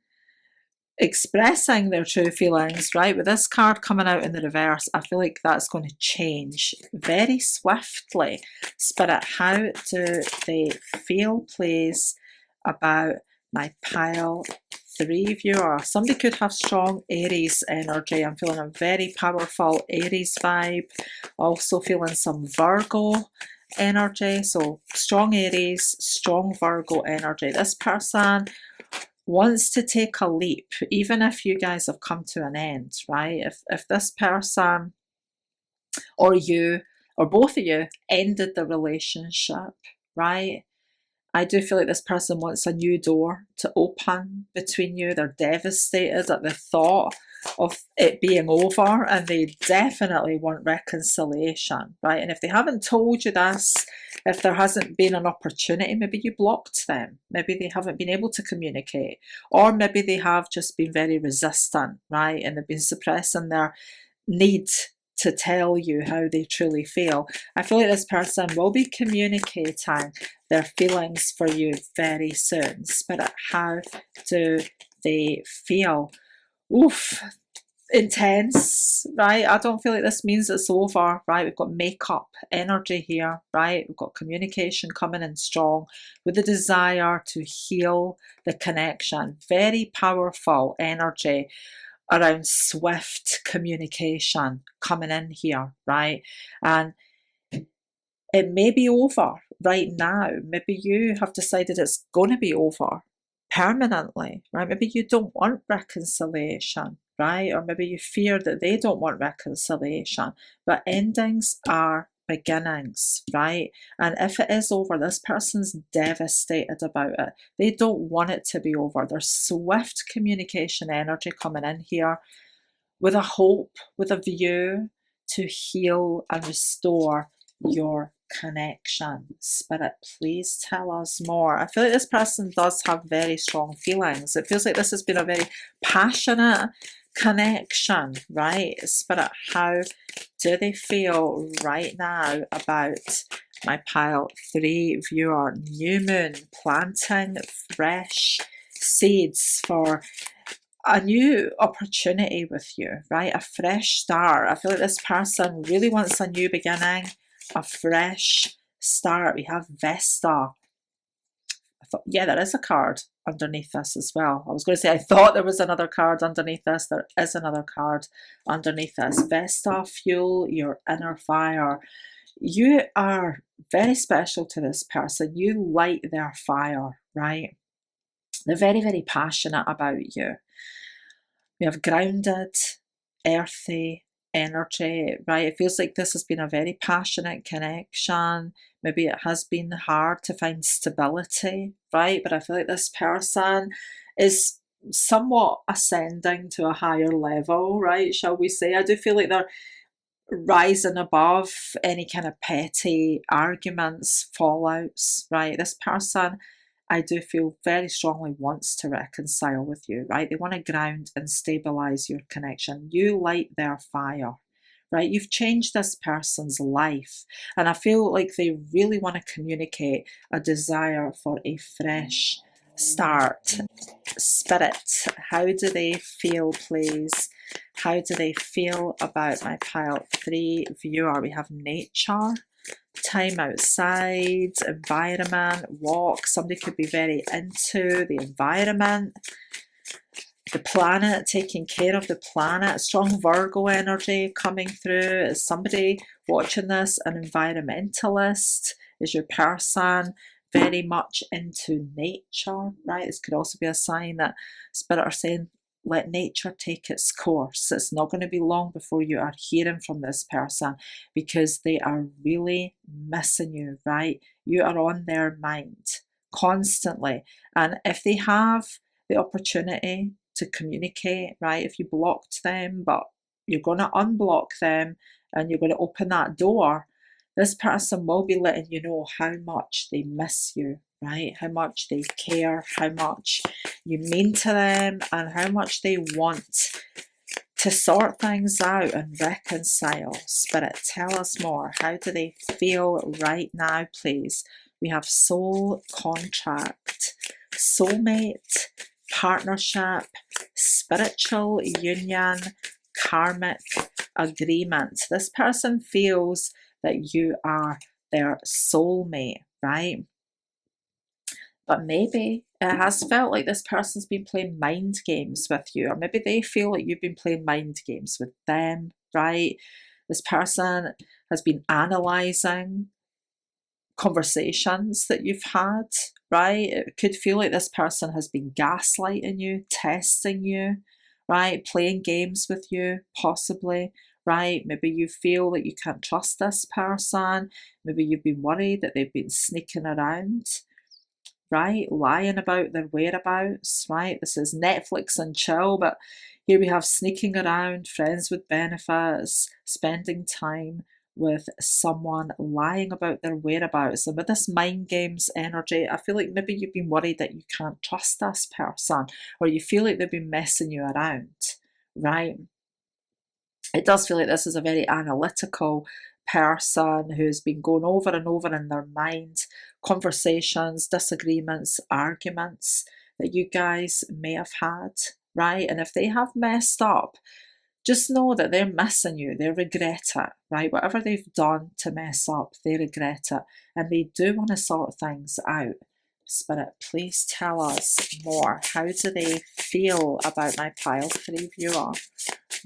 expressing their true feelings, right? With this card coming out in the reverse, I feel like that's going to change very swiftly. Spirit, how do they feel, please, about my pile 3 viewer? Somebody could have strong Aries energy. I'm feeling a very powerful Aries vibe. Also feeling some Virgo energy. So strong Aries, strong Virgo energy. This person wants to take a leap, even if you guys have come to an end, right? If this person or you or both of you ended the relationship, right? I do feel like this person wants a new door to open between you. They're devastated at the thought of it being over, and they definitely want reconciliation, right? And if they haven't told you this, if there hasn't been an opportunity, maybe you blocked them, maybe they haven't been able to communicate, or maybe they have just been very resistant, right? And they've been suppressing their need to tell you how they truly feel. I feel like this person will be communicating their feelings for you very soon. Spirit, how do they feel? Oof, intense, right? I don't feel like this means it's over, right? We've got makeup energy here, right? We've got communication coming in strong with the desire to heal the connection. Very powerful energy around swift communication coming in here, right? And it may be over right now. Maybe you have decided it's going to be over permanently, right? Maybe you don't want reconciliation, right? Or maybe you fear that they don't want reconciliation. But endings are beginnings, right? And if it is over, this person's devastated about it. They don't want it to be over. There's swift communication energy coming in here with a hope, with a view to heal and restore your connection. Spirit, please tell us more. I feel like this person does have very strong feelings. It feels like this has been a very passionate connection, right? Spirit, how do they feel right now about my pile 3 viewer? New moon, planting fresh seeds for a new opportunity with you, right? A fresh start. I feel like this person really wants a new beginning, a fresh start. We have Vesta. I thought, yeah, there is a card underneath this as well. I was going to say, I thought there was another card underneath this. There is another card underneath this. Vesta, fuel your inner fire. You are very special to this person. You light their fire, right? They're very, very passionate about you. We have grounded, earthy energy, right? It feels like this has been a very passionate connection. Maybe it has been hard to find stability, right? But I feel like this person is somewhat ascending to a higher level, right? Shall we say? I do feel like they're rising above any kind of petty arguments, fallouts, right? This person, I do feel very strongly wants to reconcile with you, right? They want to ground and stabilize your connection. You light their fire, right? You've changed this person's life. And I feel like they really want to communicate a desire for a fresh start. Spirit, how do they feel, please? How do they feel about my pile 3 viewer? We have nature, time outside, environment, walk. Somebody could be very into the environment, the planet, taking care of the planet. Strong Virgo energy coming through. Is somebody watching this an environmentalist? Is your person very much into nature, right? This could also be a sign that Spirit are saying, let nature take its course. It's not going to be long before you are hearing from this person because they are really missing you, right? You are on their mind constantly. And if they have the opportunity to communicate, right, if you blocked them, but you're going to unblock them and you're going to open that door, this person will be letting you know how much they miss you, right? How much they care, how much you mean to them, and how much they want to sort things out and reconcile. Spirit, tell us more. How do they feel right now, please? We have soul contract, soulmate, partnership, spiritual union, karmic agreement. This person feels that you are their soulmate, right? But maybe it has felt like this person's been playing mind games with you, or maybe they feel like you've been playing mind games with them, right? This person has been analysing conversations that you've had, right? It could feel like this person has been gaslighting you, testing you, right? Playing games with you, possibly, right? Maybe you feel that you can't trust this person. Maybe you've been worried that they've been sneaking around, right? Lying about their whereabouts, right? This is Netflix and chill, but here we have sneaking around, friends with benefits, spending time with someone, lying about their whereabouts. And with this mind games energy, I feel like maybe you've been worried that you can't trust this person, or you feel like they've been messing you around, right? It does feel like this is a very analytical person who's been going over and over in their mind conversations, disagreements, arguments that you guys may have had, right? And if they have messed up, just know that they're missing you. They regret it, right? Whatever they've done to mess up, they regret it. And they do want to sort things out. Spirit, please tell us more. How do they feel about my pile 3 viewer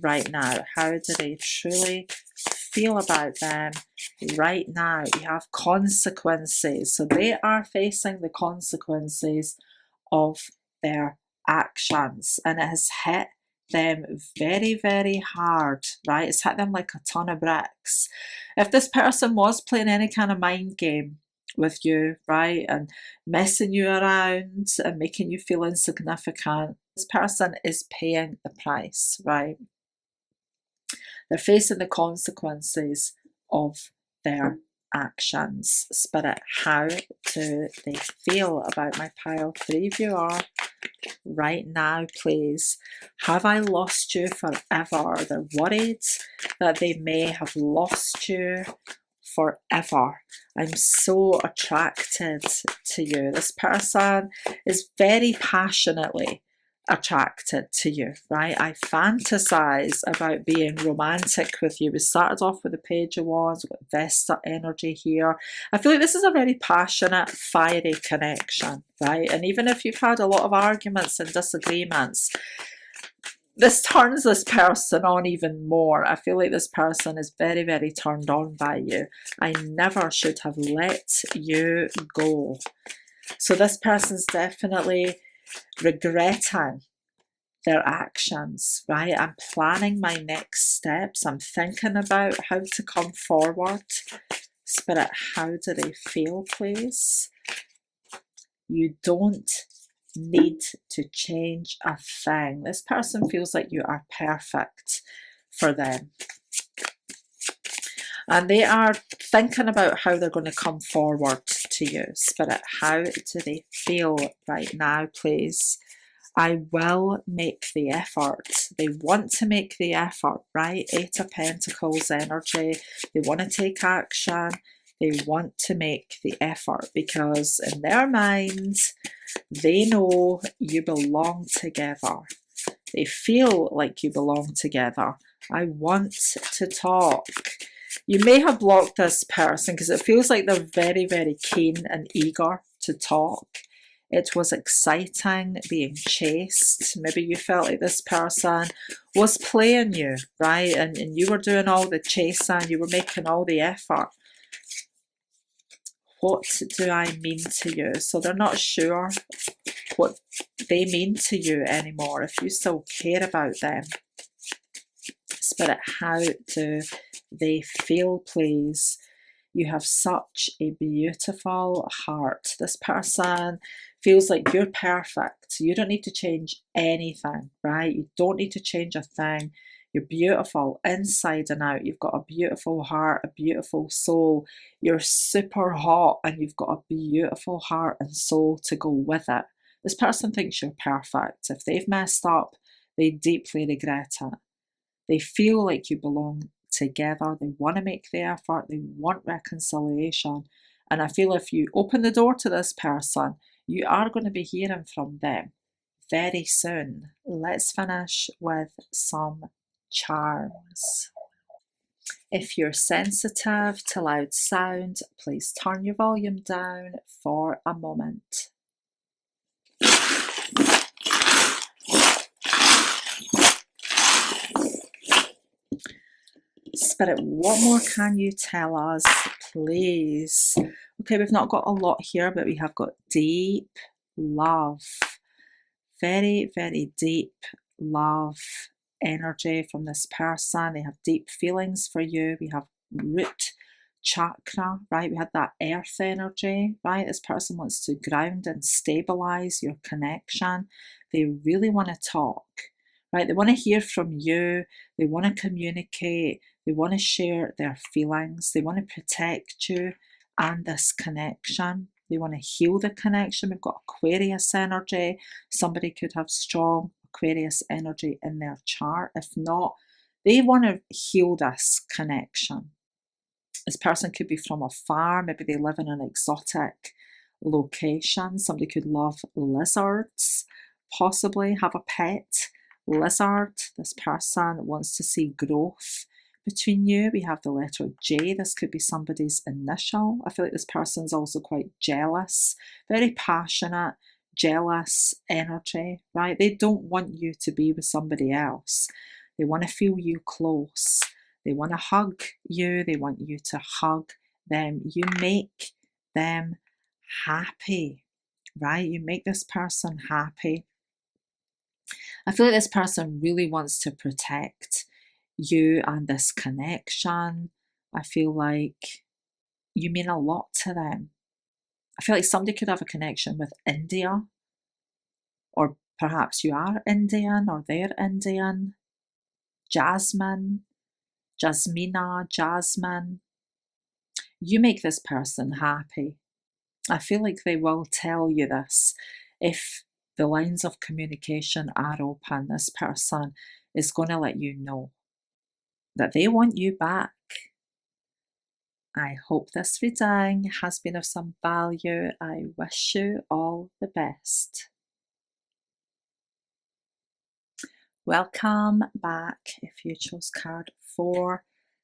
right now? How do they truly feel about them right now? You have consequences. So they are facing the consequences of their actions, and it has hit them very, very hard, right? It's hit them like a ton of bricks. If this person was playing any kind of mind game with you, right, and messing you around and making you feel insignificant, this person is paying the price, right? They're facing the consequences of their actions. Spirit, how do they feel about my pile 3 viewer right now, please? Have I lost you forever? They're worried that they may have lost you forever. I'm so attracted to you. This person is very passionately attracted to you, right? I fantasize about being romantic with you. We started off with the Page of Wands, with Vesta energy here. I feel like this is a very passionate, fiery connection, right? And even if you've had a lot of arguments and disagreements, this turns this person on even more. I feel like this person is very, very turned on by you. I never should have let you go. So this person's definitely regretting their actions, right? I'm planning my next steps. I'm thinking about how to come forward. Spirit, how do they feel, please? You don't need to change a thing. This person feels like you are perfect for them. And they are thinking about how they're going to come forward to you. Spirit, how do they feel right now, please? I will make the effort. They want to make the effort, right? 8 of Pentacles energy. They want to take action. They want to make the effort because in their minds, they know you belong together. They feel like you belong together. I want to talk. You may have blocked this person because it feels like they're very, very keen and eager to talk. It was exciting being chased. Maybe you felt like this person was playing you, right? And you were doing all the chasing, you were making all the effort. What do I mean to you? So they're not sure what they mean to you anymore, if you still care about them. Spirit, how do they feel, please? You have such a beautiful heart. This person feels like you're perfect. You don't need to change anything, right? You don't need to change a thing. You're beautiful inside and out. You've got a beautiful heart, a beautiful soul. You're super hot and you've got a beautiful heart and soul to go with it. This person thinks you're perfect. If they've messed up, they deeply regret it. They feel like you belong together. They want to make the effort. They want reconciliation. And I feel if you open the door to this person, you are going to be hearing from them very soon. Let's finish with some charms. If you're sensitive to loud sound, please turn your volume down for a moment. Spirit, what more can you tell us, please? Okay, we've not got a lot here, but we have got deep love. Very, very deep love energy from this person. They have deep feelings for you. We have root chakra, right? We had that earth energy, right? This person wants to ground and stabilize your connection. They really want to talk, right? They want to hear from you. They want to communicate. They want to share their feelings. They want to protect you and this connection. They want to heal the connection. We've got Aquarius energy. Somebody could have strong Aquarius energy in their chart. If not, They want to heal this connection. This person could be from afar. Maybe they live in an exotic location. Somebody could love lizards, possibly have a pet lizard. This person wants to see growth between you. We have the letter J. This could be somebody's initial. I feel like this person's also quite jealous, very passionate, jealous energy, right? They don't want you to be with somebody else. They want to feel you close. They want to hug you. They want you to hug them. You make them happy, right? You make this person happy. I feel like this person really wants to protect you and this connection. I feel like you mean a lot to them. I feel like somebody could have a connection with India, or perhaps you are Indian or they're Indian. Jasmine, Jasmina, Jasmine. You make this person happy. I feel like they will tell you this. If the lines of communication are open, this person is going to let you know that they want you back. I hope this reading has been of some value. I wish you all the best. Welcome back. If you chose card 4,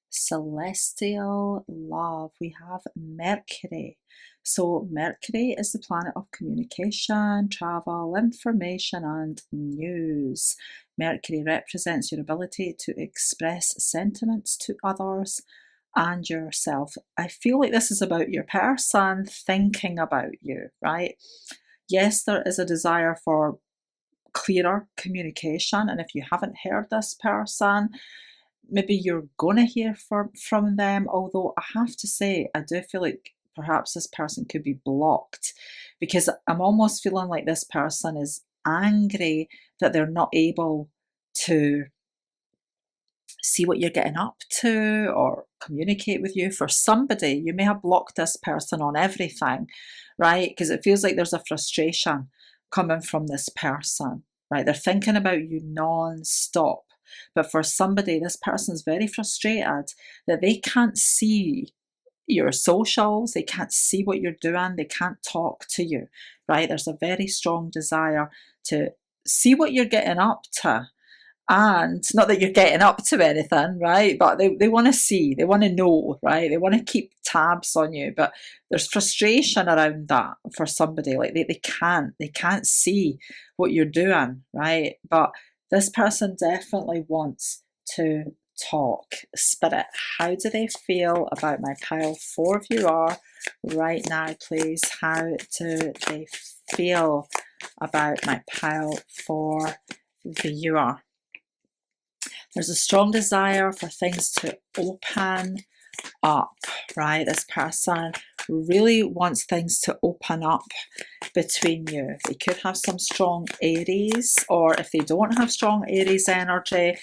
Celestial Love, we have Mercury. So Mercury is the planet of communication, travel, information and news. Mercury represents your ability to express sentiments to others and yourself. I feel like this is about your person thinking about you, right? Yes, there is a desire for clearer communication, and if you haven't heard this person, maybe you're going to hear from them. Although I have to say, I do feel like perhaps this person could be blocked, because I'm almost feeling like this person is angry that they're not able to see what you're getting up to or communicate with you. For somebody, you may have blocked this person on everything, right? Because it feels like there's a frustration coming from this person, right? They're thinking about you non-stop. But for somebody, this person's very frustrated that they can't see your socials, they can't see what you're doing, they can't talk to you, right? There's a very strong desire to see what you're getting up to. And not that you're getting up to anything, right? But they want to see, they want to know, right? They want to keep tabs on you. But there's frustration around that for somebody. Like they can't see what you're doing, right? But this person definitely wants to talk. Spirit, how do they feel about my pile 4 viewer right now, please? How do they feel about my pile 4 viewer? There's a strong desire for things to open up, right? This person really wants things to open up between you. They could have some strong Aries, or if they don't have strong Aries energy,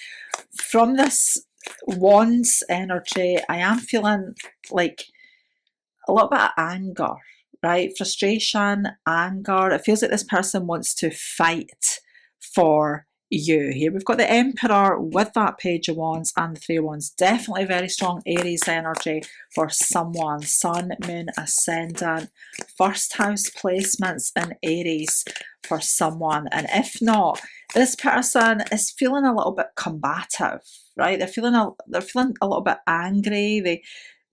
from this Wands energy, I am feeling like a little bit of anger, right? Frustration, anger. It feels like this person wants to fight for you. Here we've got the Emperor with that Page of Wands and the Three of Wands. Definitely very strong Aries energy for someone. Sun, Moon, Ascendant, first house placements in Aries for someone. And if not, this person is feeling a little bit combative, right? They're feeling a little bit angry.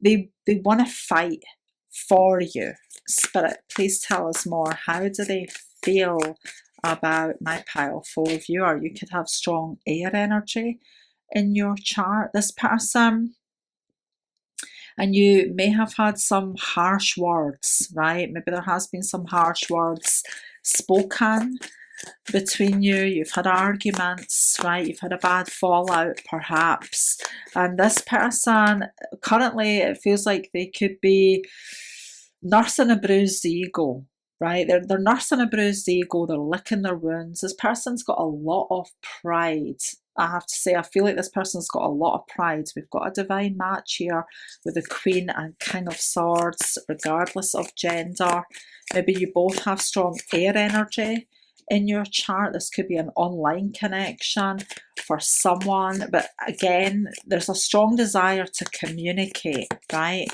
They want to fight for you. Spirit, please tell us more. How do they feel about my pile 4 viewer? You could have strong air energy in your chart, this person, and you may have had some harsh words, right? Maybe there has been some harsh words spoken between you. You've had arguments, right? You've had a bad fallout perhaps, and this person currently, it feels like they could be nursing a bruised ego, right? They're nursing a bruised ego, they're licking their wounds. This person's got a lot of pride. I have to say, I feel like this person's got a lot of pride. We've got a divine match here with the Queen and King of Swords, regardless of gender. Maybe you both have strong air energy in your chart. This could be an online connection for someone, but again, there's a strong desire to communicate, right?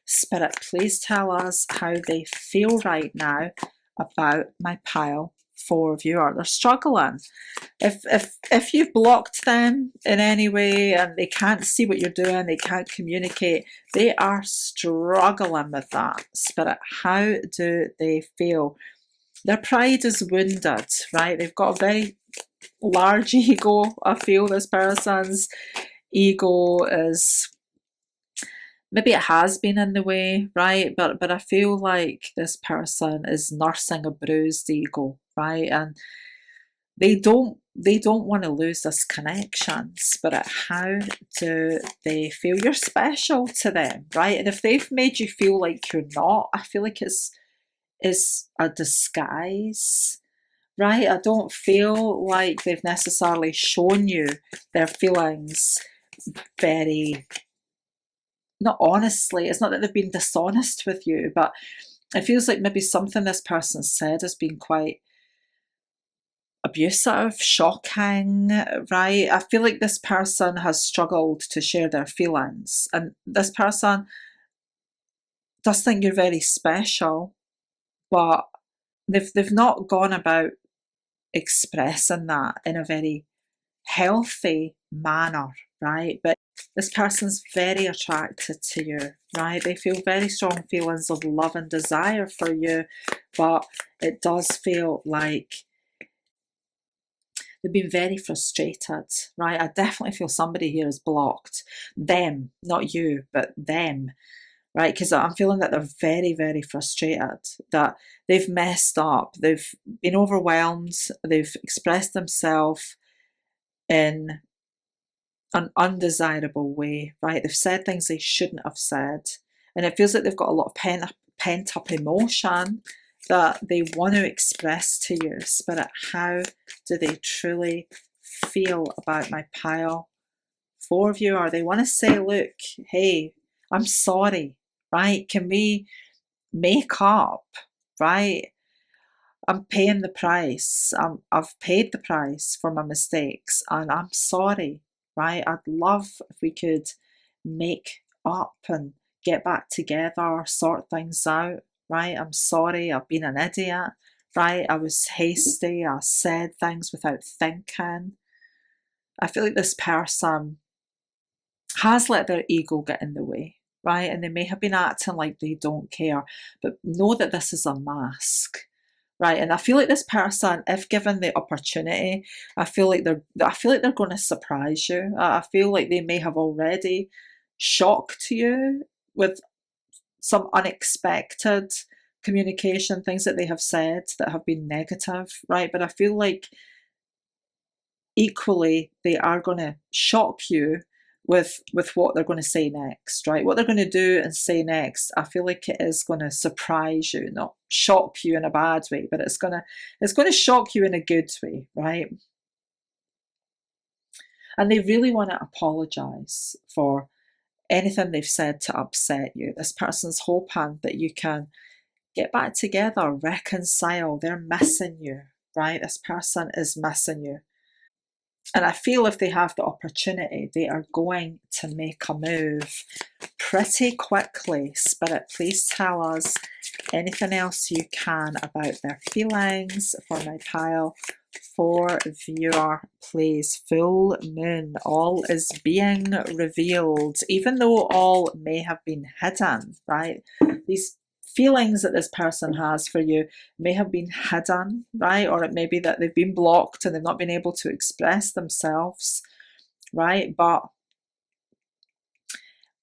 Spirit, please tell us how they feel right now about my pile 4 viewer. They're struggling. If you've blocked them in any way and they can't see what you're doing, they can't communicate, they are struggling with that. Spirit, how do they feel? Their pride is wounded, right? They've got a very large ego. I feel this person's ego is, maybe it has been in the way, right? But I feel like this person is nursing a bruised ego, right? And they don't want to lose this connection. Spirit, how do they feel? You're special to them, right? And if they've made you feel like you're not, I feel like it's a disguise, right? I don't feel like they've necessarily shown you their feelings very, not honestly. It's not that they've been dishonest with you, but it feels like maybe something this person said has been quite abusive, shocking, right? I feel like this person has struggled to share their feelings, and this person does think you're very special, but they've not gone about expressing that in a very healthy manner, right? But this person's very attracted to you, right? They feel very strong feelings of love and desire for you, but it does feel like they've been very frustrated, right? I definitely feel somebody here is blocked. Them, not you, but them, right? Because I'm feeling that they're very, very frustrated, that they've messed up, they've been overwhelmed, they've expressed themselves in an undesirable way, right? They've said things they shouldn't have said. And it feels like they've got a lot of pent up emotion that they want to express to you. Spirit, how do they truly feel about my pile 4 viewer? They want to say, look, hey, I'm sorry, right? Can we make up, right? I'm paying the price. I've paid the price for my mistakes and I'm sorry, right? I'd love if we could make up and get back together, sort things out, right? I'm sorry, I've been an idiot, right? I was hasty, I said things without thinking. I feel like this person has let their ego get in the way, right? And they may have been acting like they don't care, but know that this is a mask. Right, and I feel like this person, if given the opportunity, I feel like they're going to surprise you. I feel like they may have already shocked you with some unexpected communication, things that they have said that have been negative, right? But I feel like equally they are going to shock you with what they're going to say next, right? What they're going to do and say next, I feel like it is going to surprise you, not shock you in a bad way, but it's going to shock you in a good way, right? And they really want to apologize for anything they've said to upset you. This person's hoping that you can get back together, reconcile. They're missing you, right? This person is missing you. And I feel if they have the opportunity, they are going to make a move pretty quickly. Spirit, please tell us anything else you can about their feelings for my pile 4 viewer, please. Full moon, all is being revealed, even though all may have been hidden, right? These feelings that this person has for you may have been hidden, right? Or it may be that they've been blocked and they've not been able to express themselves, right? But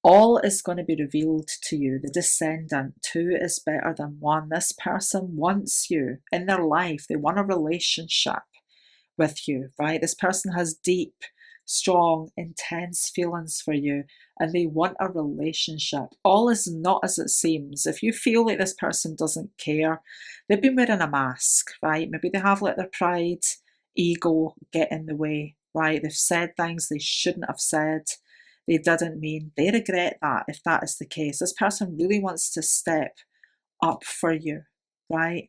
all is going to be revealed to you. The descendant, 2 is better than 1. This person wants you in their life. They want a relationship with you, right? This person has deep, strong, intense feelings for you and they want a relationship. All is not as it seems. If you feel like this person doesn't care, they've been wearing a mask, right? Maybe they have let their pride, ego get in the way, right? They've said things they shouldn't have said. They didn't mean. They regret that if that is the case. This person really wants to step up for you, right?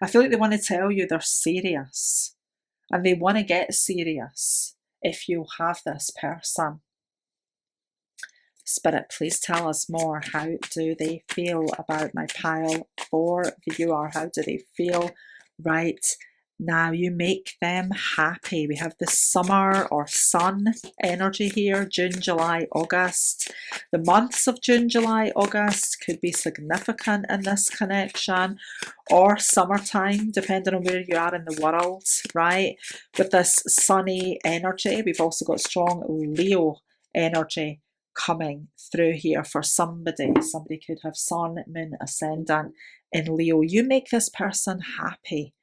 I feel like they want to tell you they're serious and they want to get serious if you have this person. Spirit, please tell us more. How do they feel about my pile for viewer? How do they feel right now? You make them happy. We have the summer or sun energy here, June, July, August. The months of June, July, August could be significant in this connection, or summertime, depending on where you are in the world, right? With this sunny energy, we've also got strong Leo energy coming through here for somebody. Somebody could have sun, moon, ascendant in Leo. You make this person happy,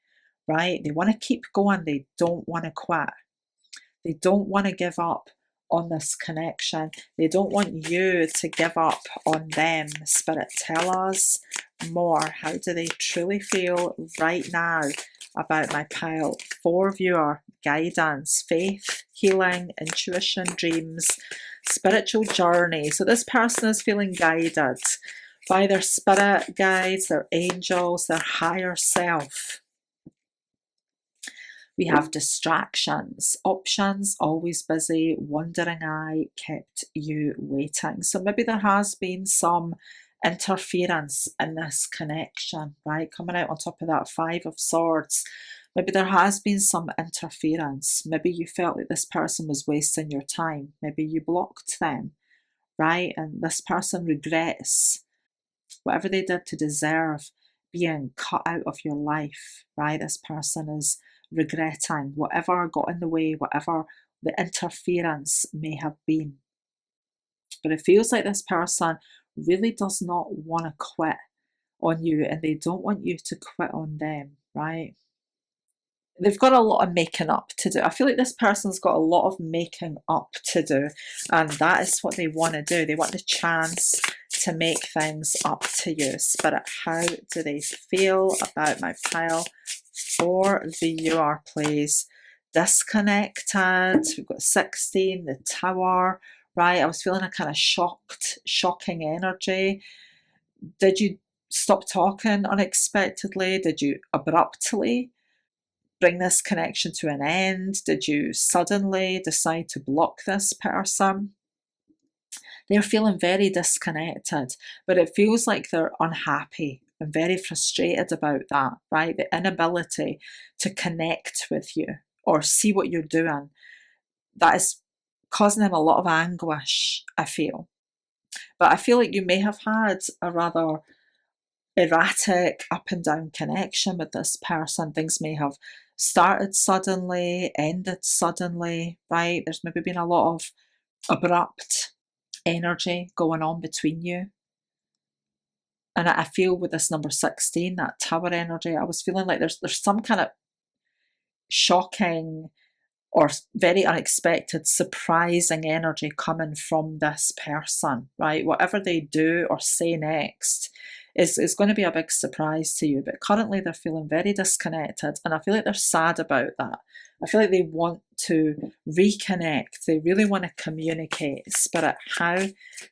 right? They want to keep going. They don't want to quit. They don't want to give up on this connection. They don't want you to give up on them. Spirit, tell us more. How do they truly feel right now about my pile for viewer? Guidance, faith, healing, intuition, dreams, spiritual journey. So this person is feeling guided by their spirit guides, their angels, their higher self. We have distractions, options, always busy, wandering eye kept you waiting. So maybe there has been some interference in this connection, right? Coming out on top of that Five of Swords. Maybe there has been some interference. Maybe you felt like this person was wasting your time. Maybe you blocked them, right? And this person regrets whatever they did to deserve being cut out of your life, right? This person is regretting whatever got in the way, whatever the interference may have been. But it feels like this person really does not want to quit on you, and they don't want you to quit on them, right? They've got a lot of making up to do. I feel like this person's got a lot of making up to do, and that is what they want to do. They want the chance to make things up to you. Spirit, how do they feel about my pile for viewer, please? Disconnected. We've got 16, the Tower, right? I was feeling a kind of shocking energy. Did you stop talking unexpectedly? Did you abruptly bring this connection to an end? Did you suddenly decide to block this person? They're feeling very disconnected, but it feels like they're unhappy and very frustrated about that, right? The inability to connect with you or see what you're doing. That is causing them a lot of anguish, I feel. But I feel like you may have had a rather erratic up and down connection with this person. Things may have started suddenly, ended suddenly, right? There's maybe been a lot of abrupt energy going on between you. And I feel with this number 16, that Tower energy, I was feeling like there's some kind of shocking or very unexpected, surprising energy coming from this person, right? Whatever they do or say next is going to be a big surprise to you. But currently they're feeling very disconnected, and I feel like they're sad about that. I feel like they want to reconnect. They really want to communicate. Spirit, how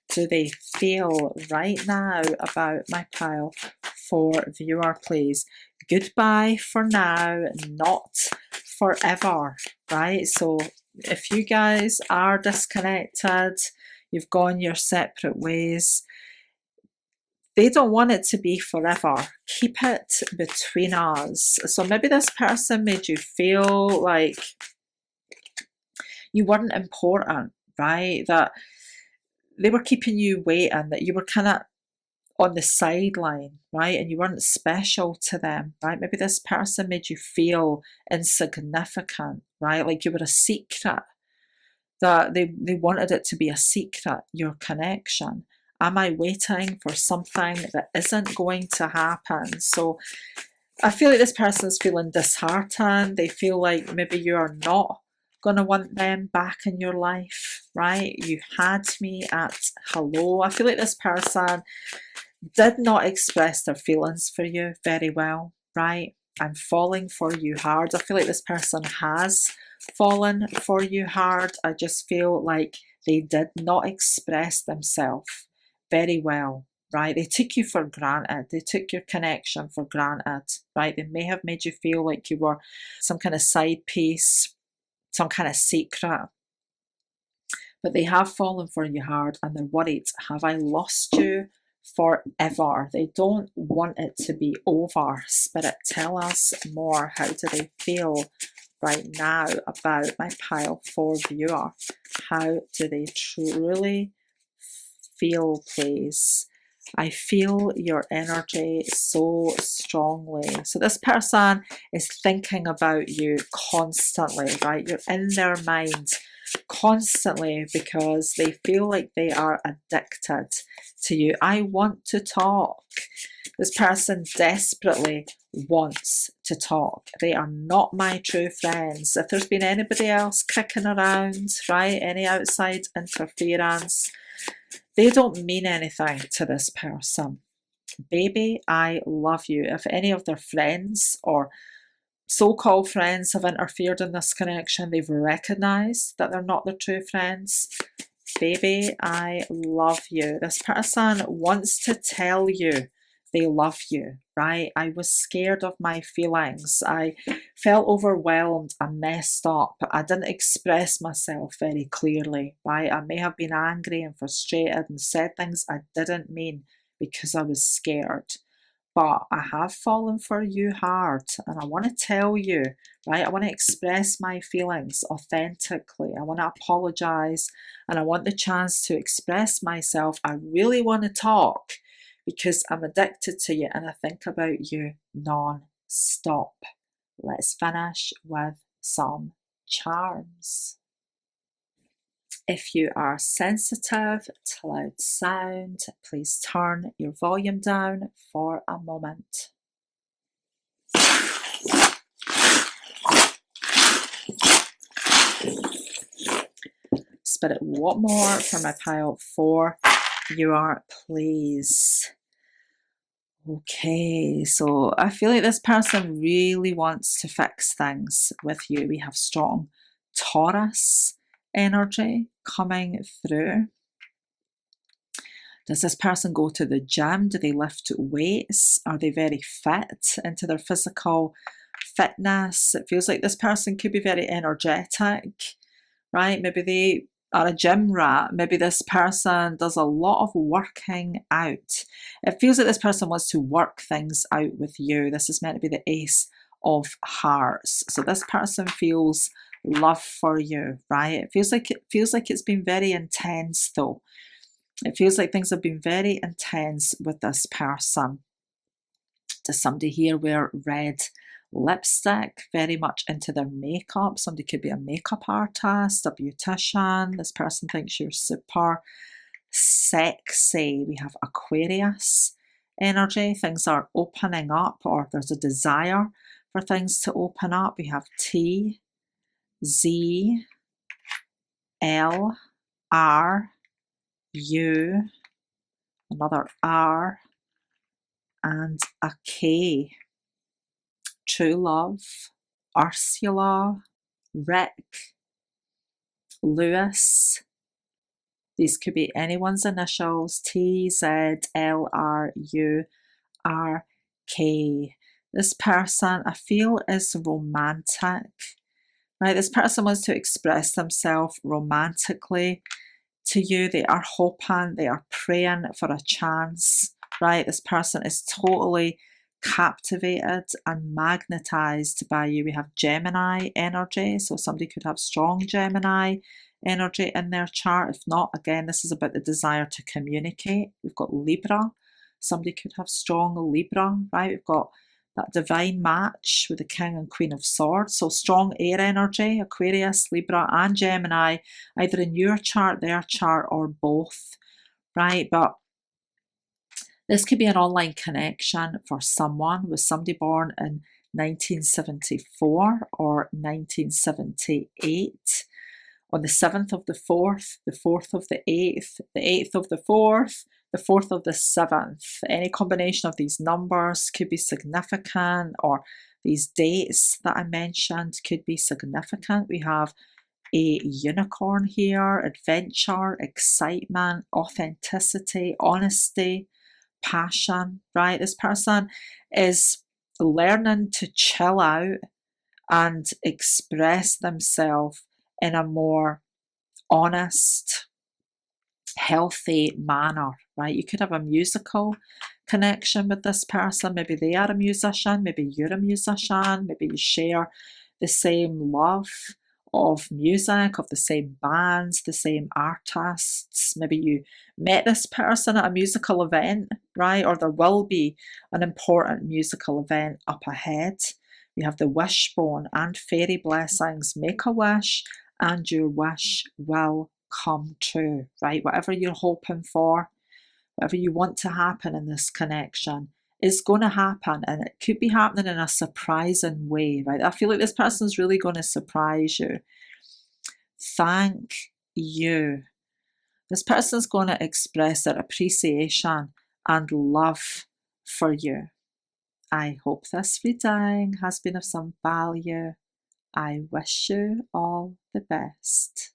do they feel right now about my pile for viewer, please? Goodbye for now, not forever, right? So if you guys are disconnected, you've gone your separate ways, they don't want it to be forever. Keep it between us. So maybe this person made you feel like you weren't important, right? That they were keeping you waiting, that you were kind of on the sideline, right? And you weren't special to them, right? Maybe this person made you feel insignificant, right? Like you were a secret, that they wanted it to be a secret, your connection. Am I waiting for something that isn't going to happen? So I feel like this person's feeling disheartened. They feel like maybe you're not going to want them back in your life, right? You had me at hello. I feel like this person did not express their feelings for you very well, right? I'm falling for you hard. I feel like this person has fallen for you hard. I just feel like they did not express themselves very well, right? They took you for granted. They took your connection for granted, right? They may have made you feel like you were some kind of side piece, some kind of secret. But they have fallen for you hard and they're worried. Have I lost you forever? They don't want it to be over. Spirit, tell us more. How do they feel right now about my pile 4 viewer? How do they truly feel, please? I feel your energy so strongly. So this person is thinking about you constantly, right? You're in their mind constantly because they feel like they are addicted to you. I want to talk. This person desperately wants to talk. They are not my true friends. If there's been anybody else kicking around, right, any outside interference, they don't mean anything to this person. Baby, I love you. If any of their friends or so-called friends have interfered in this connection, they've recognized that they're not their true friends. Baby, I love you. This person wants to tell you they love you, right? I was scared of my feelings. I felt overwhelmed and messed up. I didn't express myself very clearly, right? I may have been angry and frustrated and said things I didn't mean because I was scared. But I have fallen for you hard and I want to tell you, right? I want to express my feelings authentically. I want to apologize and I want the chance to express myself. I really want to talk because I'm addicted to you and I think about you non-stop. Let's finish with some charms. If you are sensitive to loud sound, please turn your volume down for a moment. Spirit, what more for my pile 4 viewer, please? Okay, so I feel like this person really wants to fix things with you. We have strong Taurus energy coming through. Does this person go to the gym? Do they lift weights? Are they very fit into their physical fitness? It feels like this person could be very energetic, right? Maybe they are a gym rat. Maybe this person does a lot of working out. It feels like this person wants to work things out with you. This is meant to be the Ace of Hearts. So this person feels love for you, right? It feels like it's been very intense though. It feels like things have been very intense with this person. Does somebody here wear red lipstick? Very much into their makeup. Somebody could be a makeup artist, a beautician. This person thinks you're super sexy. We have Aquarius energy. Things are opening up or there's a desire for things to open up. We have T, Z, L, R, U, another R, and a K. True Love, Ursula, Rick, Lewis. These could be anyone's initials. T, Z, L, R, U, R, K. This person, I feel, is romantic. Right? This person wants to express themselves romantically to you. They are hoping, they are praying for a chance, right? This person is totally captivated and magnetized by you. We have Gemini energy, so somebody could have strong Gemini energy in their chart. If not, again, this is about the desire to communicate. We've got Libra. Somebody could have strong Libra, right? We've got that divine match with the King and Queen of Swords. So strong air energy, Aquarius, Libra and Gemini, either in your chart, their chart, or both, right? But this could be an online connection for someone with somebody born in 1974 or 1978. On the 7th of the 4th, the 4th of the 8th, the 8th of the 4th, the 4th of the 7th. Any combination of these numbers could be significant, or these dates that I mentioned could be significant. We have a unicorn here, adventure, excitement, authenticity, honesty, passion, right? This person is learning to chill out and express themselves in a more honest, healthy manner, right? You could have a musical connection with this person. Maybe they are a musician, maybe you're a musician, maybe you share the same love of music, of the same bands, the same artists. Maybe you met this person at a musical event, right? Or there will be an important musical event up ahead. We have the wishbone and fairy blessings. Make a wish and your wish will come true, right? Whatever you're hoping for, whatever you want to happen in this connection is going to happen, and it could be happening in a surprising way, right? I feel like this person's really going to surprise you. Thank you. This person's going to express their appreciation and love for you. I hope this reading has been of some value. I wish you all the best.